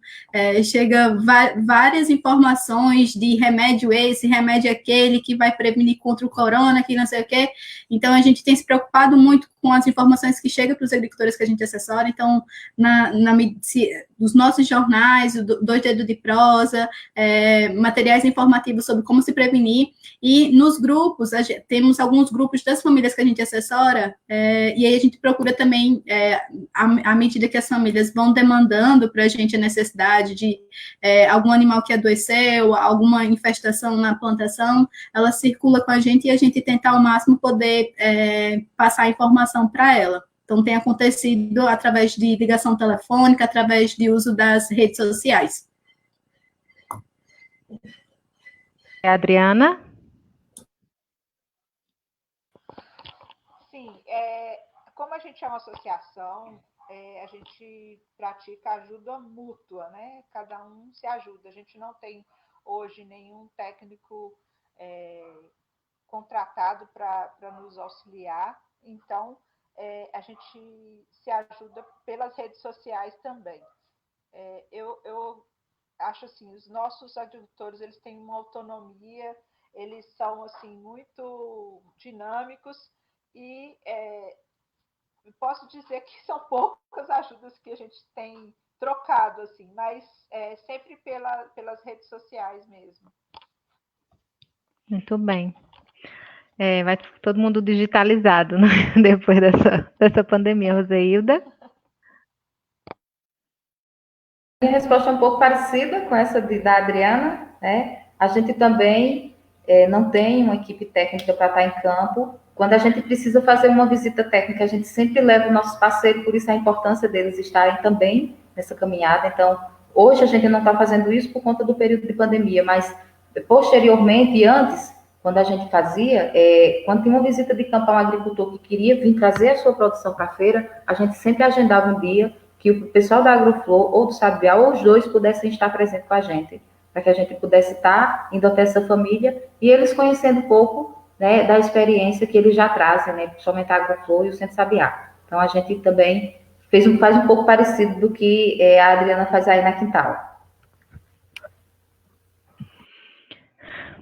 chega várias informações de remédio esse, remédio aquele, que vai prevenir contra o corona, que não sei o quê. Então, a gente tem se preocupado muito com as informações que chegam para os agricultores que a gente assessora. Então, nos nossos jornais, Dois Dedos de Prosa, materiais informativos sobre como se prevenir. E nos grupos, temos alguns grupos das famílias que a gente assessora, e aí a gente procura também, à medida que as famílias vão demandando para a gente a necessidade de algum animal que adoeceu, alguma infestação na plantação, ela circula com a gente e a gente tenta ao máximo poder passar a informação para ela. Então, tem acontecido através de ligação telefônica, através de uso das redes sociais. Adriana? Sim, como a gente é uma associação, a gente pratica ajuda mútua, né? Cada um se ajuda. A gente não tem hoje nenhum técnico contratado para nos auxiliar, então a gente se ajuda pelas redes sociais também. Eu acho assim, os nossos agricultores, eles têm uma autonomia, eles são assim muito dinâmicos e posso dizer que são poucas ajudas que a gente tem trocado, assim, mas sempre pelas redes sociais mesmo. Muito bem. Vai todo mundo digitalizado, né? Depois dessa pandemia, Roseilda. Minha resposta é um pouco parecida com essa da Adriana, né? A gente também não tem uma equipe técnica para estar em campo. Quando a gente precisa fazer uma visita técnica, a gente sempre leva o nosso parceiro, por isso a importância deles estarem também nessa caminhada. Então, hoje a gente não está fazendo isso por conta do período de pandemia, mas posteriormente e antes, quando a gente fazia, quando tinha uma visita de campo a um agricultor que queria vir trazer a sua produção para a feira, a gente sempre agendava um dia que o pessoal da Agroflor ou do Sabiá, ou os dois, pudessem estar presentes com a gente, para que a gente pudesse estar indo até essa família e eles conhecendo um pouco, né, da experiência que eles já trazem, né, principalmente a Agroflor e o Centro Sabiá. Então, a gente também faz um pouco parecido do que a Adriana faz aí na Quintal.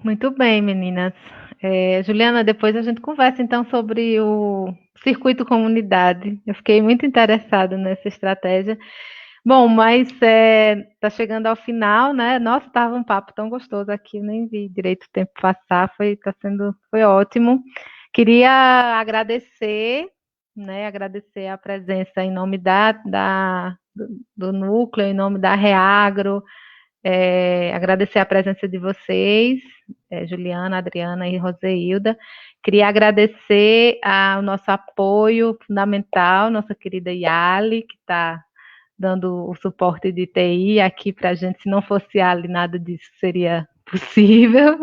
Muito bem, meninas. Juliana, depois a gente conversa então sobre o circuito comunidade. Eu fiquei muito interessada nessa estratégia. Bom, mas está chegando ao final, né? Nossa, estava um papo tão gostoso aqui, eu nem vi direito o tempo passar, foi ótimo. Queria agradecer, né? Agradecer a presença em nome do núcleo, em nome da Reagro. Agradecer a presença de vocês, Juliana, Adriana e Roseilda. Queria agradecer ao nosso apoio fundamental, nossa querida Yali, que está dando o suporte de TI aqui para a gente. Se não fosse Yali, nada disso seria possível.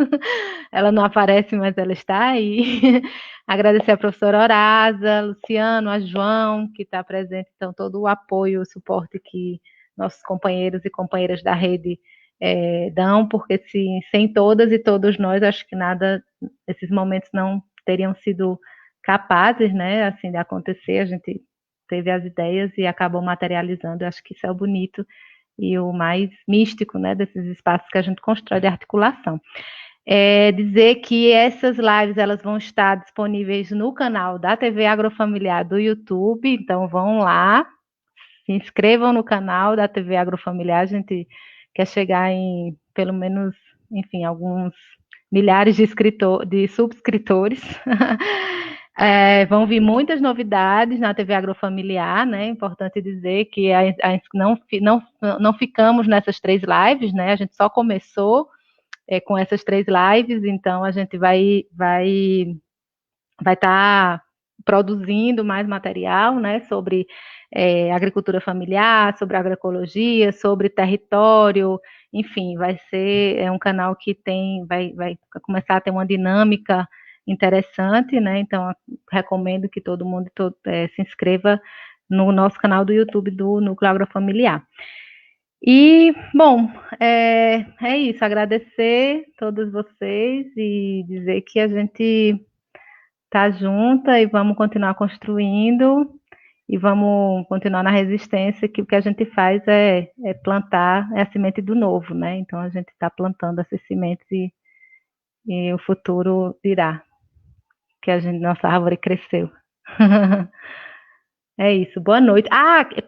Ela não aparece, mas ela está aí. Agradecer a professora Horaza, Luciano, a João, que está presente. Então, todo o apoio, o suporte que nossos companheiros e companheiras da rede dão, porque sem todas e todos nós, acho que esses momentos não teriam sido capazes, né, assim, de acontecer. A gente teve as ideias e acabou materializando. Eu acho que isso é o bonito e o mais místico, né, desses espaços que a gente constrói de articulação. Dizer que essas lives elas vão estar disponíveis no canal da TV Agrofamiliar do YouTube, então vão lá, se inscrevam no canal da TV Agrofamiliar. A gente quer chegar em pelo menos, enfim, alguns milhares de subscritores. Vão vir muitas novidades na TV Agrofamiliar, né? Importante dizer que não ficamos nessas 3 lives, né? A gente só começou com essas 3 lives, então a gente vai estar produzindo mais material, né, sobre agricultura familiar, sobre agroecologia, sobre território, enfim, vai ser um canal que vai começar a ter uma dinâmica interessante, né, então recomendo que todo mundo se inscreva no nosso canal do YouTube do Núcleo Agrofamiliar. E, bom, é isso, agradecer a todos vocês e dizer que a gente tá junta e vamos continuar construindo e vamos continuar na resistência, que o que a gente faz é plantar, a semente do novo, né? Então a gente está plantando essas sementes e o futuro dirá que nossa árvore cresceu. É isso, boa noite.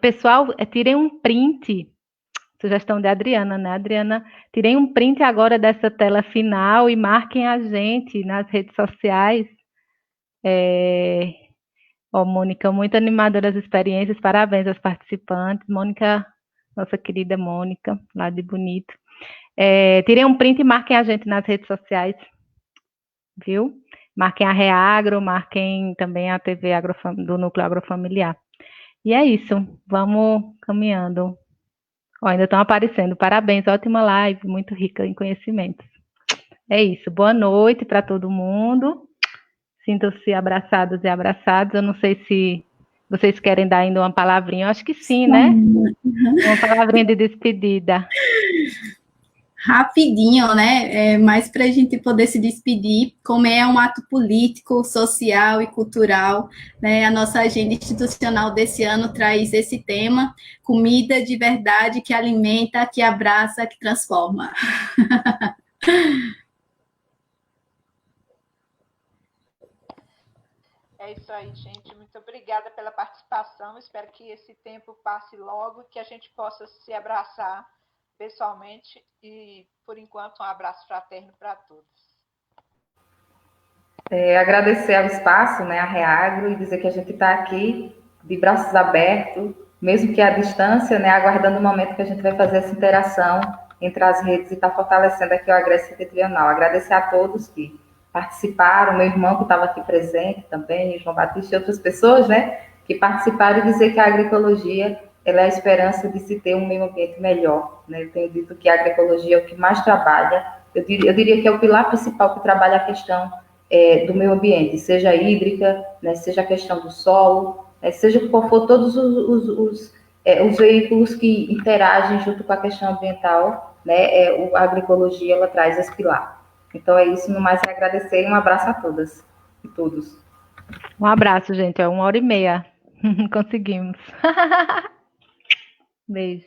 Pessoal, tirem um print, sugestão de Adriana, né? Adriana, tirem um print agora dessa tela final e marquem a gente nas redes sociais. Mônica, muito animadora as experiências, parabéns aos participantes. Mônica, nossa querida Mônica, lá de Bonito. Tirem um print e marquem a gente nas redes sociais, viu? Marquem a Reagro, marquem também a TV do Núcleo Agrofamiliar. E é isso, vamos caminhando. Ainda estão aparecendo, parabéns, ótima live, muito rica em conhecimentos. É isso, boa noite para todo mundo. Sintam-se abraçados e abraçados. Eu não sei se vocês querem dar ainda uma palavrinha. Eu acho que sim, né? Uma palavrinha de despedida. Rapidinho, né? Mais para a gente poder se despedir, como é um ato político, social e cultural, né? A nossa agenda institucional desse ano traz esse tema: comida de verdade que alimenta, que abraça, que transforma. É isso aí, gente. Muito obrigada pela participação. Espero que esse tempo passe logo, que a gente possa se abraçar pessoalmente e, por enquanto, um abraço fraterno para todos. Agradecer ao espaço, né, a Reagro, e dizer que a gente está aqui de braços abertos, mesmo que à distância, né, aguardando o momento que a gente vai fazer essa interação entre as redes e está fortalecendo aqui o Agreste Setentrional. Agradecer a todos que participaram, meu irmão que estava aqui presente também, João Batista e outras pessoas, né, que participaram, e dizer que a agroecologia ela é a esperança de se ter um meio ambiente melhor. Né? Eu tenho dito que a agroecologia é o que mais trabalha, eu diria que é o pilar principal que trabalha a questão do meio ambiente, seja hídrica, né, seja a questão do solo, seja qual for todos os veículos que interagem junto com a questão ambiental, né, a agroecologia ela traz esse pilar. Então é isso, no mais é agradecer e um abraço a todas e todos. Um abraço, gente, é 1h30. Conseguimos. Beijo.